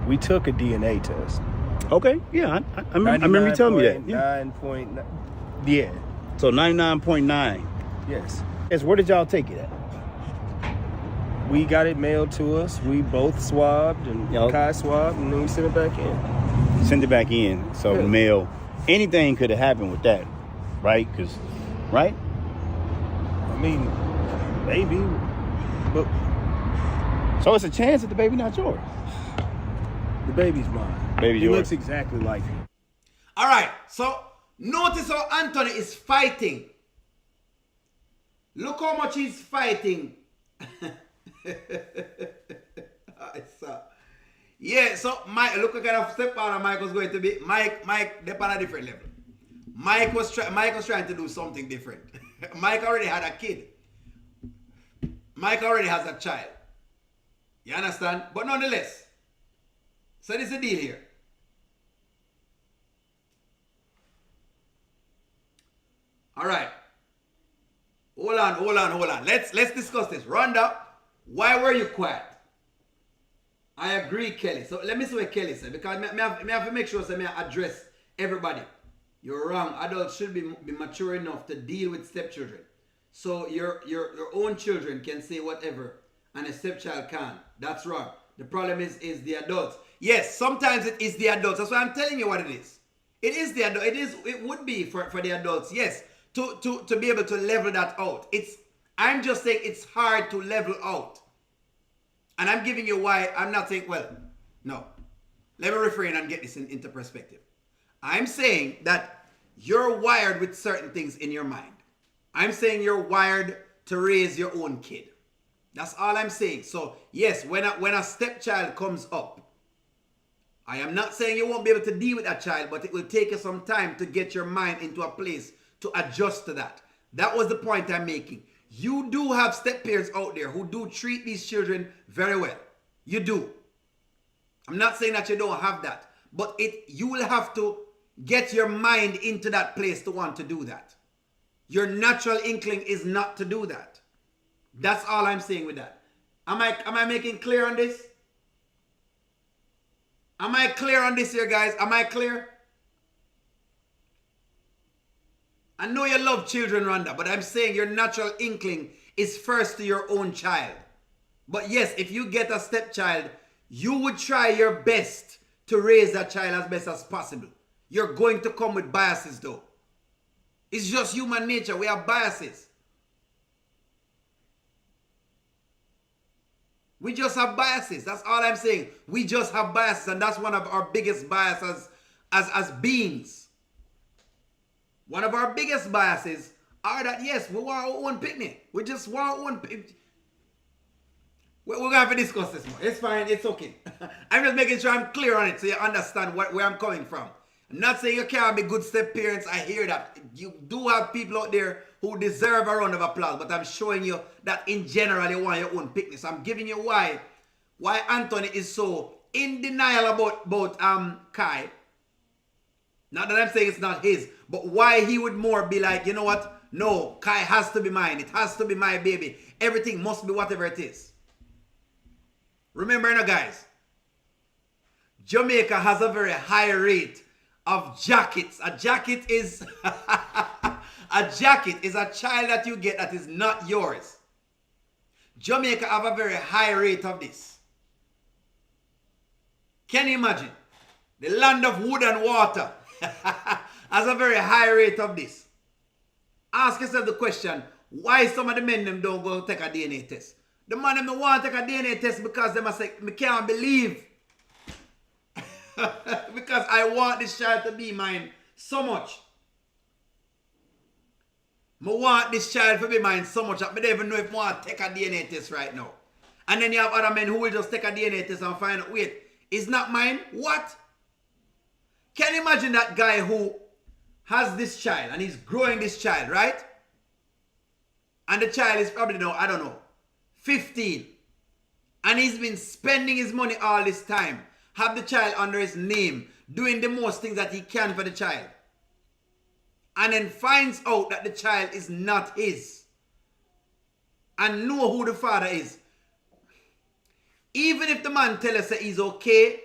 We took a DNA test. Okay, yeah, I remember you telling me that. 9.9. Yeah. So 99.9. Yes. Yes, where did y'all take it at? We got it mailed to us. We both swabbed and Kai swabbed, and then we sent it back in. Send it back in. So Yeah. mail. Anything could have happened with that, right? Right? I mean, maybe, but So it's a chance that the baby not yours. the baby's mine. Baby's He yours. looks exactly like him. All right, so notice how Anthony is fighting. Look how much he's fighting. Yeah, so Mike, look what kind of stepfather Mike was going to be. Mike, they're on a different level. Mike was trying to do something different. Mike already had a kid. Mike already has a child. You understand? But nonetheless, so this is the deal here. All right. Hold on. Let's discuss this. Rhonda, why were you quiet? I agree, Kelly. So let me see what Kelly said, because I have to make sure that I address everybody. You're wrong. Adults should be mature enough to deal with stepchildren. So your own children can say whatever, and a stepchild can't. That's wrong. The problem is the adults. Yes, sometimes it is the adults. That's why I'm telling you what it is. It is the adult. It would be for the adults. Yes, to be able to level that out. I'm just saying it's hard to level out. And I'm giving you why. I'm not saying, well, no. Let me refrain and get this into perspective. I'm saying that you're wired with certain things in your mind. I'm saying you're wired to raise your own kid. That's all I'm saying. So, yes, when a stepchild comes up, I am not saying you won't be able to deal with that child, but it will take you some time to get your mind into a place to adjust to that. That was the point I'm making. You do have step-parents out there who do treat these children very well. You do. I'm not saying that you don't have that, but you will have to get your mind into that place to want to do that. Your natural inkling is not to do that. That's all I'm saying with that. Am I making clear on this? Am I clear on this here, guys? Am I clear? I know you love children, Rhonda, but I'm saying your natural inkling is first to your own child. But yes, if you get a stepchild, you would try your best to raise that child as best as possible. You're going to come with biases though. It's just human nature. We have biases. We just have biases. That's all I'm saying. We just have biases, and that's one of our biggest biases as beings. One of our biggest biases are that, yes, we want our own picnic. We just want our own picnic. We're going to have to discuss this more. It's fine. It's okay. I'm just making sure I'm clear on it so you understand where I'm coming from. I'm not saying you can't be good step parents. I hear that. You do have people out there who deserve a round of applause, but I'm showing you that in general you want your own picnic. So I'm giving you why Anthony is so in denial about Kai. Not that I'm saying it's not his, but why he would more be like, you know what? No, Kai has to be mine. It has to be my baby. Everything must be whatever it is. Remember now, guys, Jamaica has a very high rate of jackets. A jacket is a child that you get that is not yours. Jamaica have a very high rate of this. Can you imagine? The land of wood and water has a very high rate of this. Ask yourself the question, why some of the men them don't go take a DNA test? The man them don't want to take a DNA test because they must say, I can't believe. Because I want this child to be mine so much. I want this child to be mine so much that I don't even know if I want to take a DNA test right now. And then you have other men who will just take a DNA test and find out, wait, it's not mine? What? Can you imagine that guy who has this child and he's growing this child, right? And the child is probably now, I don't know, 15. And he's been spending his money all this time. Have the child under his name, doing the most things that he can for the child. And then finds out that the child is not his. And know who the father is. Even if the man tell us that he's okay,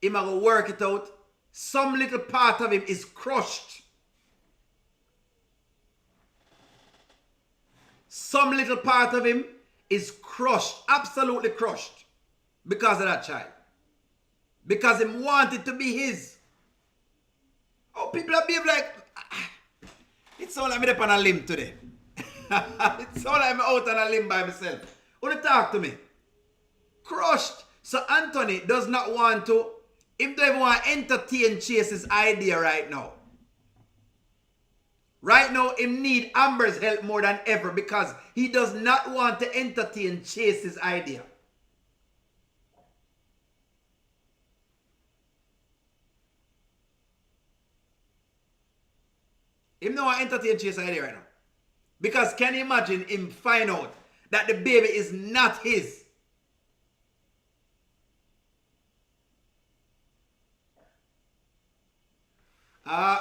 he might go work it out, some little part of him is crushed. Some little part of him is crushed, absolutely crushed, because of that child. Because he wanted to be his. Oh, people are being like, it's all I'm up on a limb today. It's all I'm out on a limb by myself. Want to talk to me? Crushed. So Anthony does not want to, he don't even want to entertain Chase's idea right now. Right now, he needs Amber's help more than ever because he does not want to entertain Chase's idea. He don't want to entertain Chase's idea right now. Because can you imagine him find out that the baby is not his?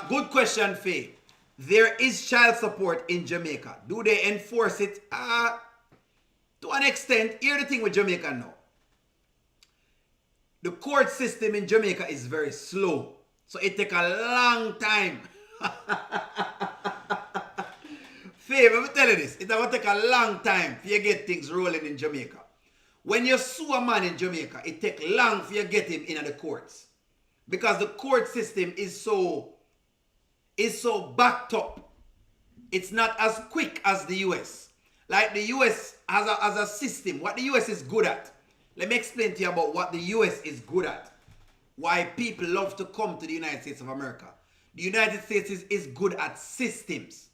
Good question, Faye. There is child support in Jamaica. Do they enforce it? To an extent. Here's the thing with Jamaica now. The court system in Jamaica is very slow. So it takes a long time. Faye, let me tell you this. It will take a long time for you get things rolling in Jamaica. When you sue a man in Jamaica, it takes long for you get him in the courts. Because the court system is so backed up. It's not as quick as the US. Like the US has a system. What the US is good at. Let me explain to you about what the US is good at. Why people love to come to the United States of America. The United States is good at systems.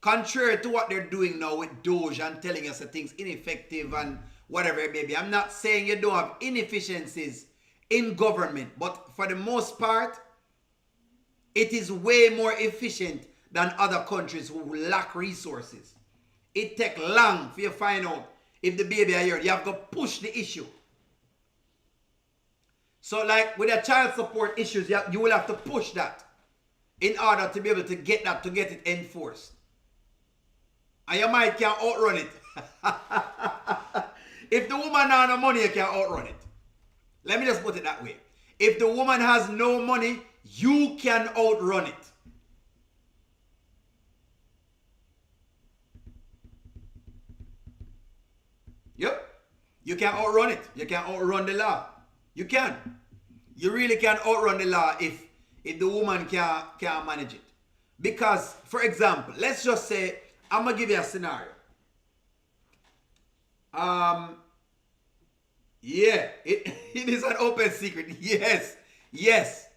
Contrary to what they're doing now with Doge and telling us that things ineffective and whatever it may be. I'm not saying you don't have inefficiencies in government, but for the most part, it is way more efficient than other countries who lack resources. It takes long for you to find out if the baby are here. You have to push the issue. So like with the child support issues, you will have to push that in order to be able to get that, to get it enforced. And you might can't outrun it. If the woman has no money, you can't outrun it. Let me just put it that way. If the woman has no money, you can outrun it. Yep. You can outrun it. You can outrun the law. You can. You really can outrun the law if the woman can't manage it. Because, for example, let's just say, I'm going to give you a scenario. Yeah, it is an open secret. Yes.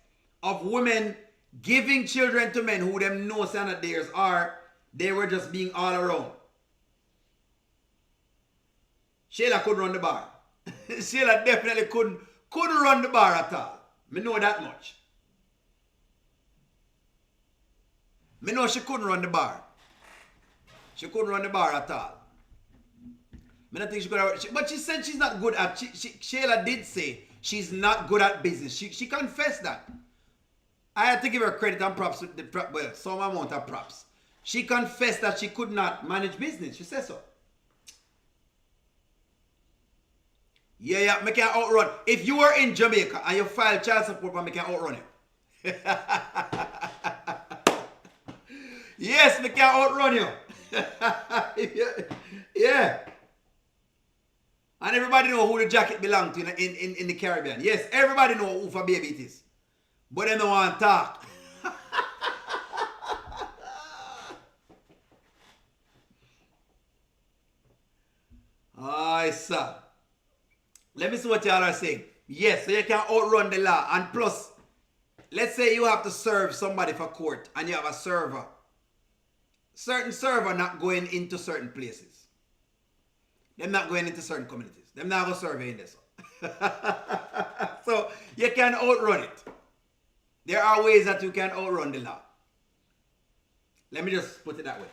Of women giving children to men who them know are not theirs, or they were just being all around. Shayla couldn't run the bar. Shayla definitely couldn't run the bar at all. Me know that much. Me know she couldn't run the bar. She couldn't run the bar at all. I don't think she could have, but she said she's not good at, Shayla did say she's not good at business. She confessed that. I had to give her credit and props, well, some amount of props. She confessed that she could not manage business. She said so. Yeah, me can outrun. If you were in Jamaica and you file child support, me can outrun you. Yes, me can outrun you. Yeah. And everybody know who the jacket belongs to in the Caribbean. Yes, everybody know who for baby it is. But they don't want to talk. Aye, sir. Let me see what y'all are saying. Yes, so you can outrun the law. And plus, let's say you have to serve somebody for court and you have a server. Certain server not going into certain places. Them not going into certain communities. Them not going to serve in this. So you can outrun it. There are ways that you can outrun the law. Let me just put it that way.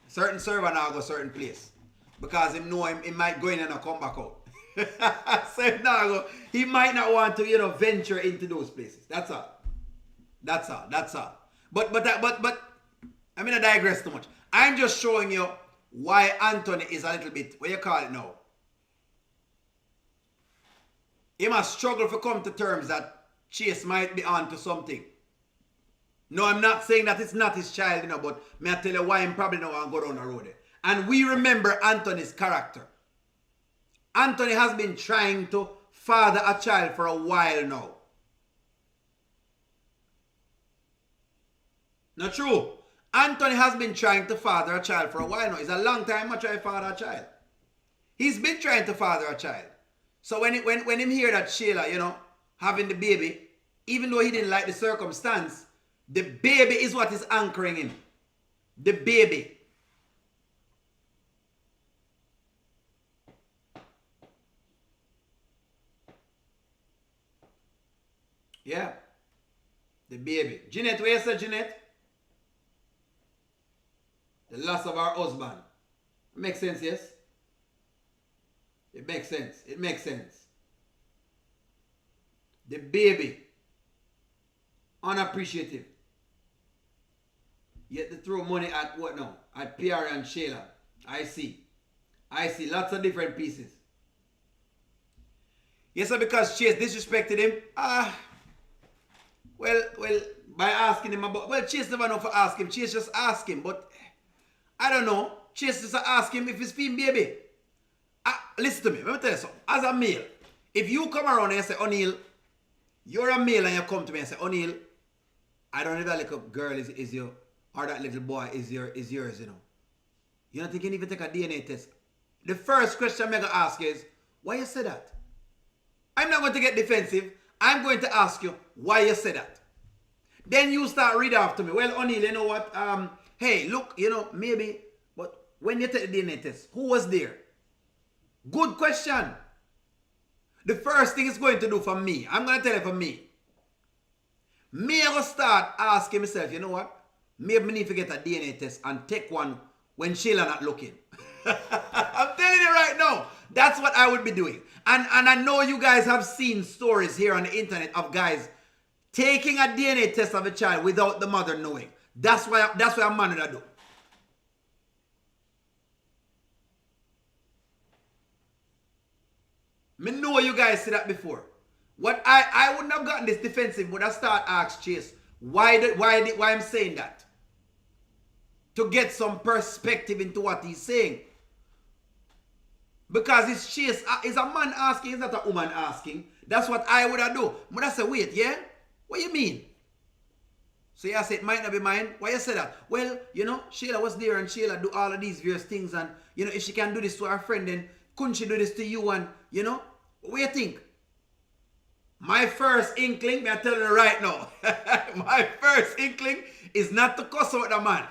Certain server now go certain place. Because him know him might go in and come back out. So he might not want to, venture into those places. That's all. But I mean, I digress too much. I'm just showing you why Anthony is a little bit, what you call it now? He must struggle to come to terms that Chase might be on to something. No, I'm not saying that it's not his child, but may I tell you why I'm probably not going to go down the road there. And we remember Anthony's character. Anthony has been trying to father a child for a while now. Not true. Anthony has been trying to father a child for a while now. It's a long time I try to father a child. He's been trying to father a child. So when him hear that Shayla, having the baby, even though he didn't like the circumstance, the baby is what is anchoring him. The baby. Yeah. The baby. Jeanette, where you say Jeanette? The loss of our husband. It makes sense, yes? It makes sense. The baby. Unappreciative. Yet to throw money at what now? At PR and Shayla. I see. Lots of different pieces. Yes, sir, because Chase disrespected him. Well, by asking him about... Well, Chase never know for ask him. Chase just ask him, but... I don't know. Chase just ask him if he's feeding baby. Listen to me. Let me tell you something. As a male, if you come around and say, O'Neal, you're a male and you come to me and say, O'Neal, I don't know if that little girl is your... Or that little boy is yours, You don't think you need to take a DNA test? The first question I'm going to ask is, why you say that? I'm not going to get defensive. I'm going to ask you why you say that. Then you start read after me. Well, O'Neal, you know what? Hey, look, maybe, but when you take the DNA test, who was there? Good question. The first thing it's going to do for me, I'm going to tell you for me. Me, I will start asking myself, you know what? Maybe I need to get a DNA test and take one when Shayla not looking. I'm telling you right now, that's what I would be doing. And I know you guys have seen stories here on the internet of guys taking a DNA test of a child without the mother knowing. That's what a man would do. Me know you guys see that before. What I wouldn't have gotten this defensive, but I start ask Chase why I'm saying that. To get some perspective into what he's saying. Because it's Chase, it's a man asking, it's not a woman asking. That's what I would have do. But I say, wait, yeah? What you mean? So I said, it might not be mine. Why you say that? Well, you know, Shayla was there and Shayla do all of these various things. And, you know, if she can do this to her friend, then couldn't she do this to you? And, you know, what do you think? My first inkling, me I tell you right now, my first inkling is not to cuss out the man.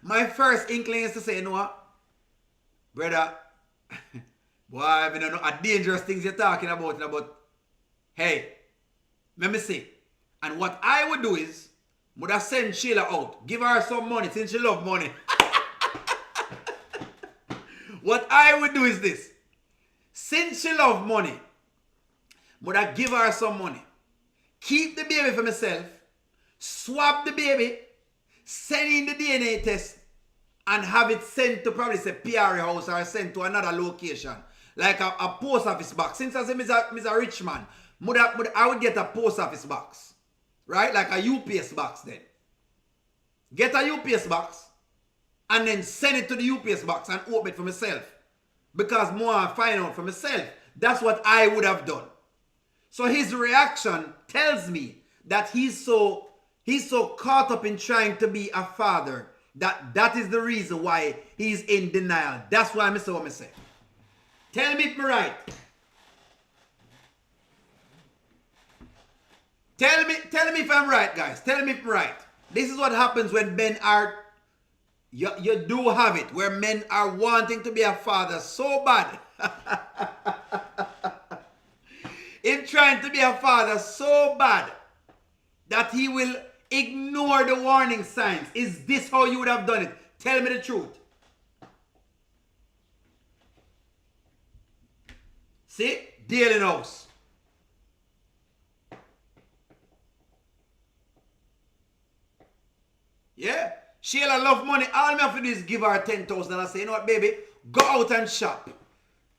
My first inkling is to say, you know what? Brother, boy, I don't know what dangerous things you're talking about, but hey, let me see. And what I would do is, would I send Shayla out, give her some money since she love money. What I would do is this. Since she love money, would I give her some money, keep the baby for myself, swap the baby, send in the DNA test, and have it sent to probably say PR house or sent to another location. Like a post office box. Since I say I'm a rich man, I would get a post office box. Right? Like a UPS box then. Get a UPS box and then send it to the UPS box and open it for myself. Because more I find out for myself. That's what I would have done. So his reaction tells me that he's so caught up in trying to be a father that is the reason why he's in denial. That's why I say what I say. Tell me if I'm right. Tell me if I'm right, guys. Tell me if I'm right. This is what happens when men are, you do have it, where men are wanting to be a father so bad. In trying to be a father so bad that he will ignore the warning signs. Is this how you would have done it? Tell me the truth. See? Deal in house. Yeah? Shayla love money. All me have to do is give her $10,000 and say, you know what, baby? Go out and shop.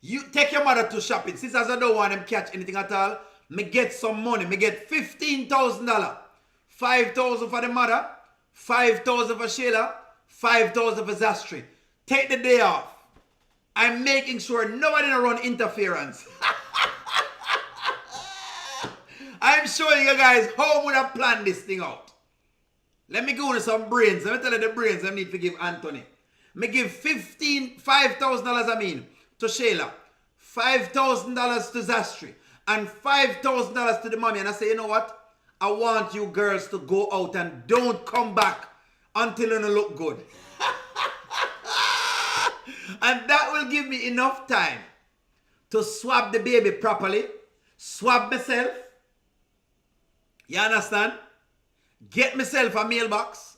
You take your mother to shopping. Since I don't want them catch anything at all, me get some money. Me get $15,000. $5,000 for the mother, $5,000 for Shayla, $5,000 for Zastri. Take the day off. I'm making sure nobody run interference. I'm showing you guys how would I plan this thing out. Let me go with some brains. Let me tell you the brains I need to give Anthony. Me give $5,000 I mean to Shayla, $5,000 to Zastri, and $5,000 to the mommy. And I say, you know what? I want you girls to go out and don't come back until you look good. And that will give me enough time to swab the baby properly, swab myself. You understand? Get myself a mailbox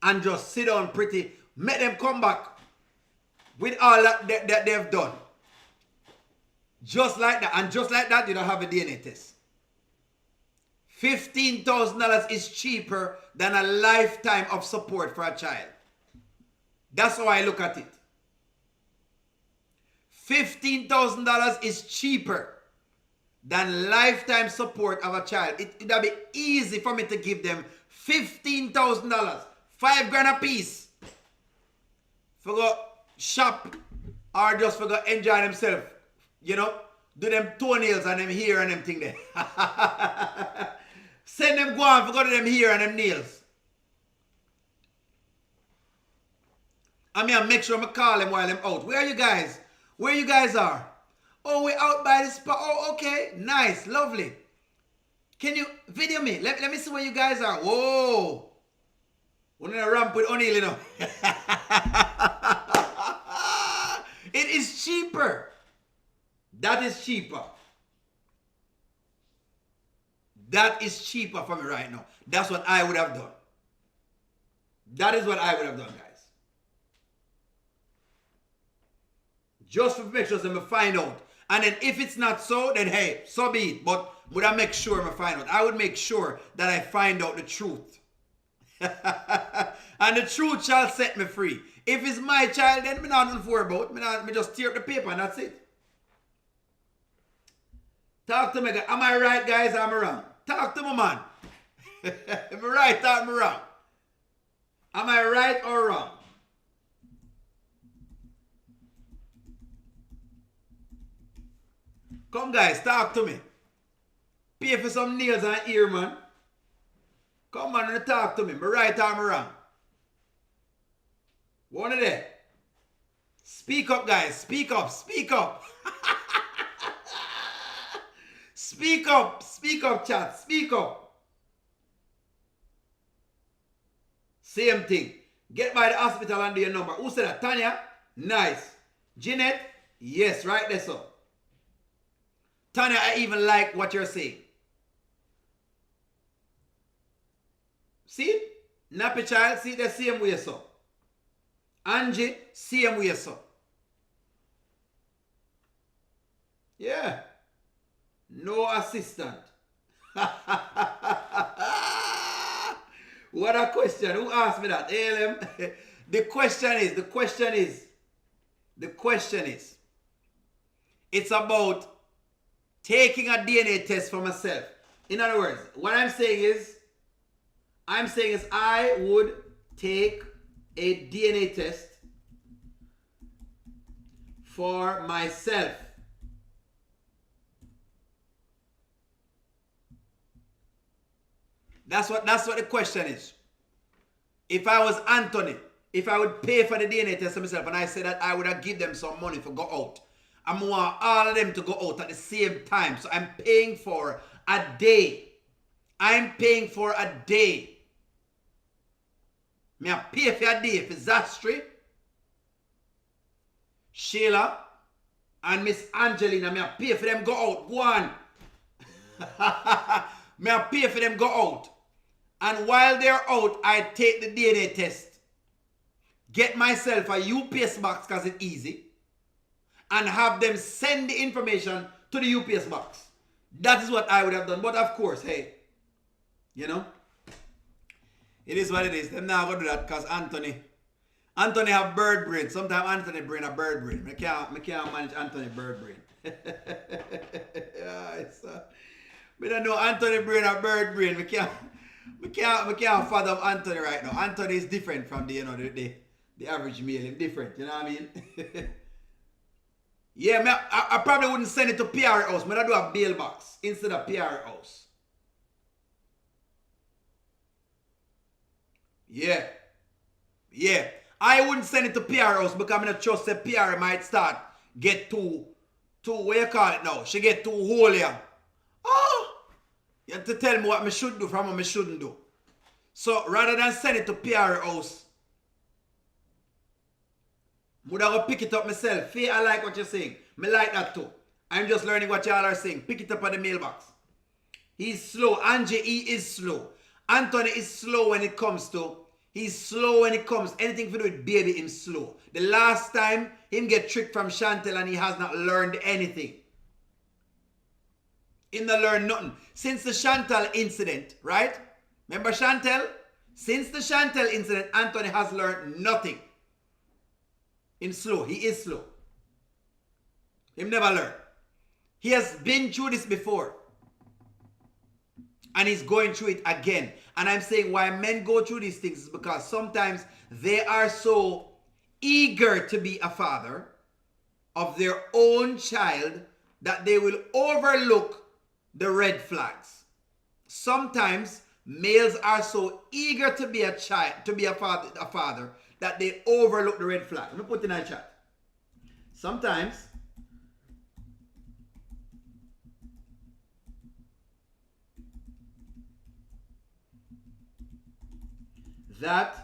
and just sit down pretty. Make them come back with all that they've done. Just like that. And just like that, you don't have a DNA test. $15,000 is cheaper than a lifetime of support for a child. That's how I look at it. $15,000 is cheaper than lifetime support of a child. It'd be easy for me to give them $15,000, $5,000 a piece, for go shop or just for go enjoy themselves. You know, do them toenails and them hair and them thing there. Send them go on for go to them hair and them nails. I mean, I make sure I call them while I'm out. Where are you guys? Where you guys are? Oh, we're out by the spot. Oh, okay. Nice. Lovely. Can you video me? Let me see where you guys are. Whoa. We're in a ramp with O'Neill, you know. It is cheaper. That is cheaper. That is cheaper for me right now. That's what I would have done. That is what I would have done, guys. Just to make sure that I find out. And then if it's not so, then hey, so be it. But would I make sure I find out? I would make sure that I find out the truth. And the truth shall set me free. If it's my child, then me not nothing to worry about. Me just tear up the paper and that's it. Talk to me, guys. Am I right, guys, or am I wrong? Talk to me, man. Am I right or am I wrong? Am I right or wrong? Come guys, talk to me. Pay for some nails and ear, man. Come on and talk to me. Me right or me wrong? One of them. Speak up, guys. Speak up. Speak up. Speak up. Speak up, chat. Speak up. Same thing. Get by the hospital and do your number. Who said that? Tanya? Nice. Jeanette? Yes, right there, so. Tanya, I even like what you're saying. See? Nappy child, see the same way, so. Angie, same way, so. Yeah. No assistant. What a question. Who asked me that? ALM. The question is, it's about taking a DNA test for myself. In other words, what I'm saying is I would take a DNA test for myself. That's what the question is. If I was Anthony, if I would pay for the DNA test for myself, and I said that I would have give them some money to go out, I want all of them to go out at the same time. So I'm paying for a day. I'm paying for a day. Me I pay for a day for Zastri, Shayla, and Miss Angelina. Me I pay for them go out. Go on. Me I pay for them go out. And while they're out, I take the DNA test. Get myself a UPS box because it's easy. And have them send the information to the UPS box. That is what I would have done. But of course, hey, you know, it is what it is. Them not going to do that because Anthony have bird brain. Sometimes Anthony brain a bird brain. I can't manage Anthony bird brain. Yeah, I don't know Anthony brain a bird brain. We can't fathom Anthony right now. Anthony is different from the average male. He's different, you know what I mean? Yeah, I probably wouldn't send it to PR house. But I do a bail box instead of PR house. Yeah. I wouldn't send it to PR house because I'm not trust that PR might start get too what you call it now? She get too holy. Oh! You have to tell me what I should do from what I shouldn't do. So rather than send it to PR house, would I go pick it up myself? Faye, I like what you're saying. Me like that too. I'm just learning what y'all are saying. Pick it up at the mailbox. He's slow. Angie, he is slow. Anthony is slow when it comes to. He's slow when it comes. Anything to do with baby, him slow. The last time, him get tricked from Chantel and he has not learned anything. Him not learned nothing. Since the Chantel incident, right? Remember Chantel? Since the Chantel incident, Anthony has learned nothing. Him slow. He is slow. Him never learn. He has been through this before. And he's going through it again. And I'm saying why men go through these things is because sometimes they are so eager to be a father of their own child that they will overlook the red flags. Sometimes males are so eager to be a child, to be a father that they overlook the red flag. Let me put it in a chat. Sometimes that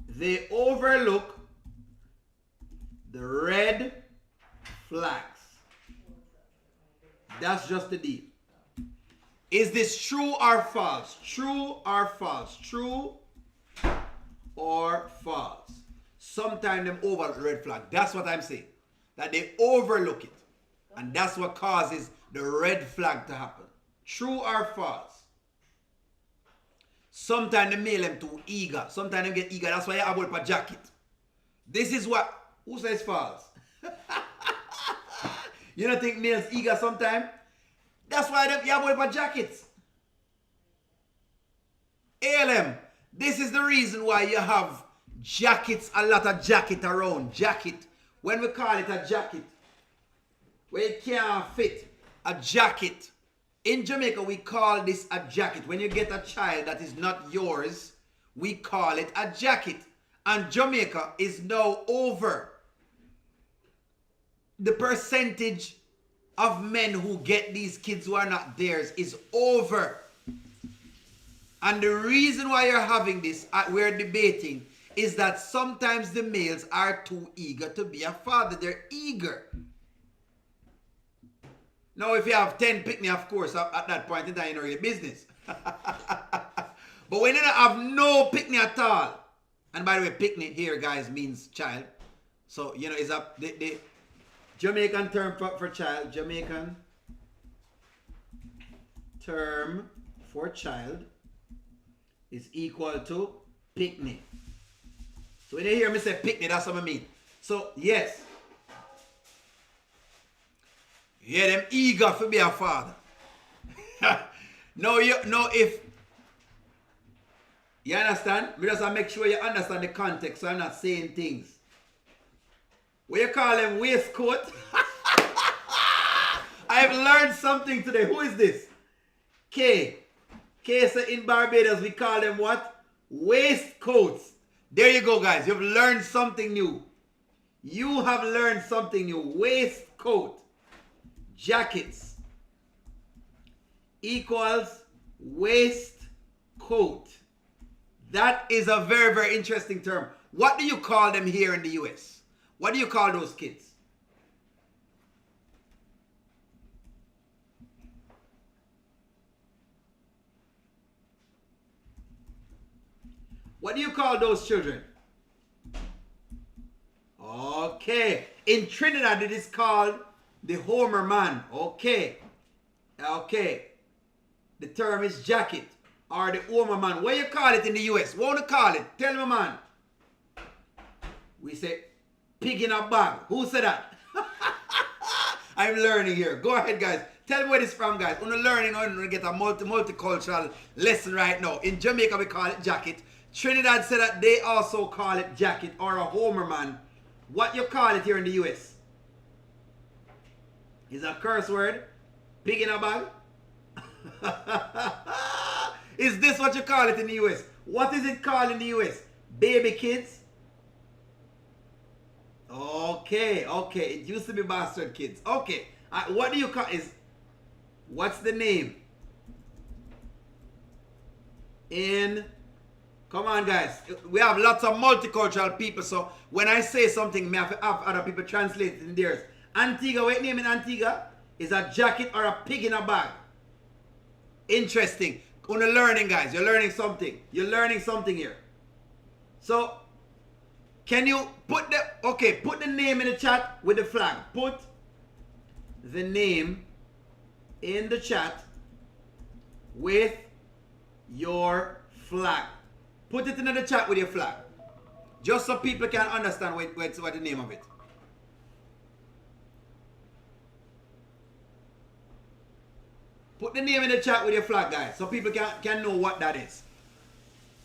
they overlook the red flags. That's just the deal. Is this true or false? True or false? True or false? Sometimes them overlook the red flag. That's what I'm saying. That they overlook it. And that's what causes the red flag to happen. True or false? Sometimes they male them too eager. Sometimes they get eager. That's why you have a jacket. This is what... Who says false? You don't think males eager sometimes? That's why you have a jackets. ALM. This is the reason why you have jackets, a lot of jacket around. Jacket. When we call it a jacket, where it can't fit. a jacket. In Jamaica, we call this a jacket. When you get a child that is not yours, we call it a jacket. And Jamaica is now over. The percentage of men who get these kids who are not theirs is over. And the reason why you're having this, we're debating, is that sometimes the males are too eager to be a father. They're eager. Now, if you have 10 pick-me, of course, at that point in time, you know your business. But when you don't have no pick-me at all, and by the way, pick-me here, guys, means child. So, you know, it's the Jamaican term for child, Jamaican term for child is equal to pick-me. So when you hear me say pick-me, that's what I mean. So, yes. Yeah, them eager to be a father. No, if you understand, we just make sure you understand the context so I'm not saying things. What you call them waistcoat? I've learned something today. Who is this? K. K said in Barbados we call them what? Waistcoats. There you go, guys. You've learned something new. You have learned something new. Waistcoat. Jackets equals waistcoat. That is a very, very interesting term. What do you call them here in the US? What do you call those kids? What do you call those children? Okay. In Trinidad, it is called the Homer man. Okay. Okay. The term is jacket or the Homer man. What you call it in the US? What do you call it? Tell me, man. We say pig in a bag. Who said that? I'm learning here. Go ahead, guys. Tell me where this from, guys. We're learning how to get a multicultural lesson right now. In Jamaica, we call it jacket. Trinidad said that they also call it jacket or a Homer man. What you call it here in the US? Is a curse word? Pig in a bag? Is this what you call it in the US? What is it called in the US? Baby kids? Okay, okay. It used to be bastard kids. Okay. What do you call is? What's the name? Come on, guys. We have lots of multicultural people, so when I say something, I have to have other people translate it in theirs. Antigua, what name in Antigua? Is a jacket or a pig in a bag. Interesting. You're learning, guys. You're learning something. You're learning something here. So, can you put the name in the chat with the flag. Put the name in the chat with your flag. Put it in the chat with your flag. Just so people can understand what the name of it. Put the name in the chat with your flag, guys, so people can know what that is.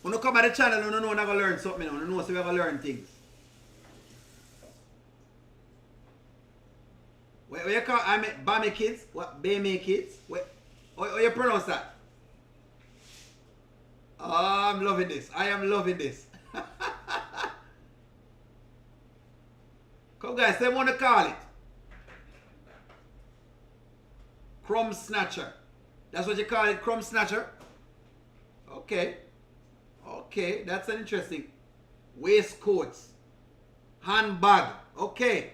When you come at the channel, you know we're going to learn something. You know so we're going to learn things. What you call Bame kids? What? Bame kids? How you pronounce that? Oh, I'm loving this. I am loving this. Come, guys, they want to call it crumb snatcher. That's what you call it, crumb snatcher? Okay. Okay, that's an interesting. Waistcoats. Handbag. Okay.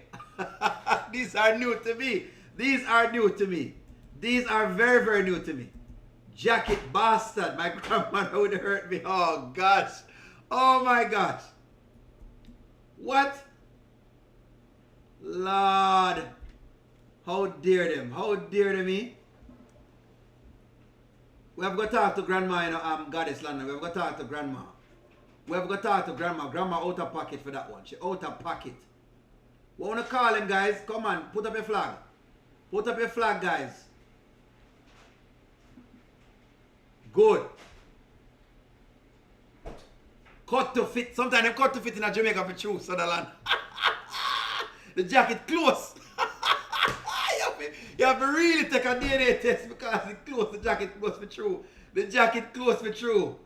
These are new to me. These are new to me. These are very, very new to me. Jacket bastard. My grandmother would hurt me. Oh, gosh. Oh, my gosh. What? Lord. How dare them? How dare they me? We have got to talk to grandma, you know, Goddess London. We have got to talk to grandma. We have got to talk to grandma. Grandma out of pocket for that one. She out of pocket. We want to call him, guys. Come on, put up your flag. Put up your flag, guys. Good. Cut to fit. Sometimes they cut to fit in a Jamaica for true, Sutherland. The jacket close. You have to really take a DNA test because the jacket must be true. The jacket close me true.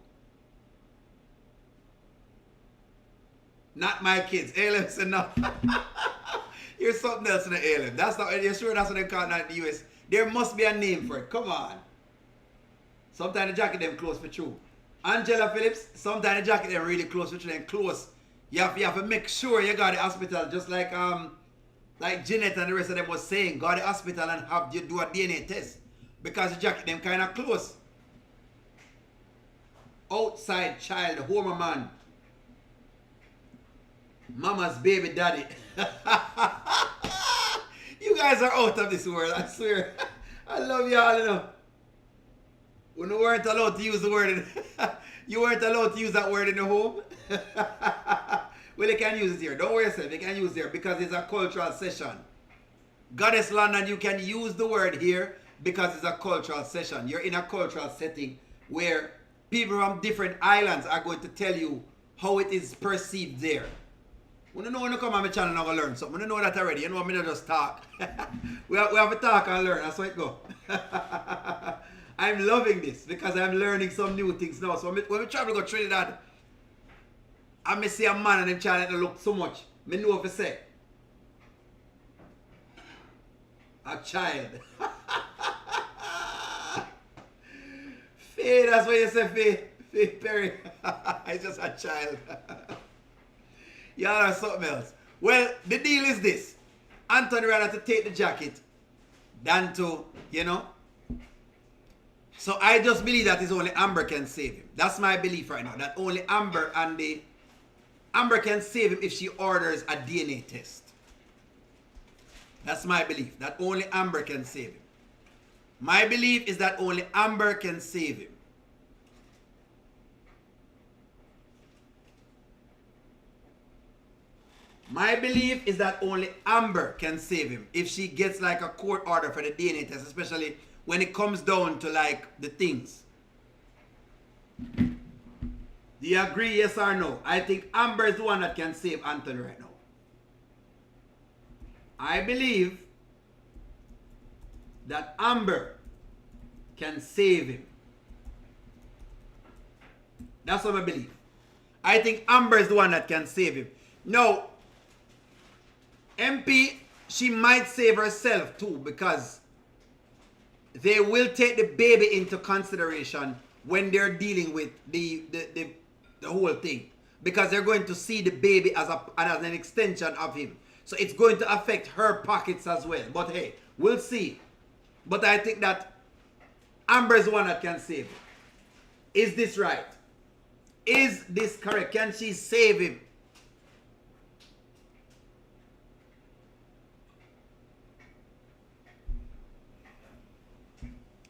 Not my kids. ALM said no. Here's something else in the ALM. That's not, you're sure that's what they call it in the US? There must be a name for it. Come on. Sometimes the jacket them close for true. Angela Phillips, sometimes the jacket them really close for true and close. You have to make sure you got the hospital, just like Jeanette and the rest of them was saying, go to the hospital and have you do a DNA test. Because the jacket them kind of close. Outside child, home man. Mama's baby daddy. You guys are out of this world, I swear. I love y'all, you know. When you weren't allowed to use the word you weren't allowed to use that word in the home. Well, they can use it here. Don't worry yourself, they can use it here because it's a cultural session. Goddess London, you can use the word here because it's a cultural session. You're in a cultural setting where people from different islands are going to tell you how it is perceived there. When you know when you come on my channel, I'm going to learn something. When you know that already, you know I'm going to just talk. we have to talk and learn. That's how it goes. I'm loving this because I'm learning some new things now. So when we travel to go Trinidad, I may see a man and them channel that look so much. I know what to say. A child. Faye, that's what you say, Faye. Faye Perry. It's just a child. Y'all are something else. Well, the deal is this. Anthony rather to take the jacket than to, you know. So I just believe that is only Amber can save him. That's my belief right now. That only Amber can save him if she orders a DNA test. That's my belief. That only Amber can save him. My belief is that only Amber can save him. My belief is that only Amber can save him if she gets like a court order for the DNA test, especially when it comes down to like the things. Do you agree, yes or no? I think Amber is the one that can save Anthony right now. I believe that Amber can save him. That's what I believe. I think Amber is the one that can save him. No. MP, she might save herself too because they will take the baby into consideration when they're dealing with the whole thing. Because they're going to see the baby as an extension of him. So it's going to affect her pockets as well. But hey, we'll see. But I think that Amber is the one that can save him. Is this right? Is this correct? Can she save him?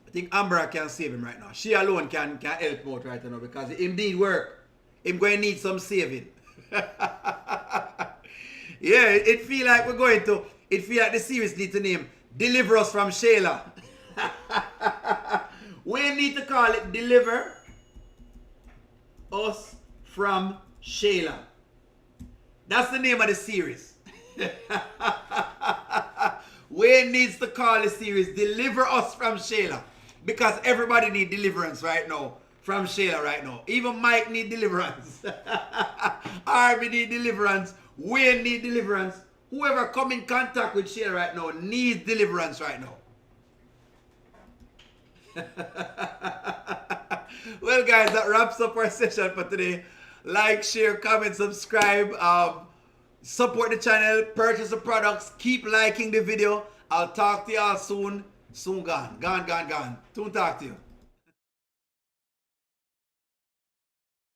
I think Amber can save him right now. She alone can help him out right now because him need work. Him going to need some saving. Yeah, it feel like we're going to, it feel like the series need to name Deliver Us from Shayla. We need to call it Deliver Us from Shayla. That's the name of the series. Wayne needs to call the series Deliver Us from Shayla. Because everybody need deliverance right now from Shayla right now. Even Mike need deliverance. Harvey need deliverance. Wayne need deliverance. Whoever come in contact with Shayla right now needs deliverance right now. Well guys, that wraps up our session for today. Like, share, comment, subscribe. Support the channel. Purchase the products. Keep liking the video. I'll talk to y'all soon. Soon gone. Gone. Soon talk to you.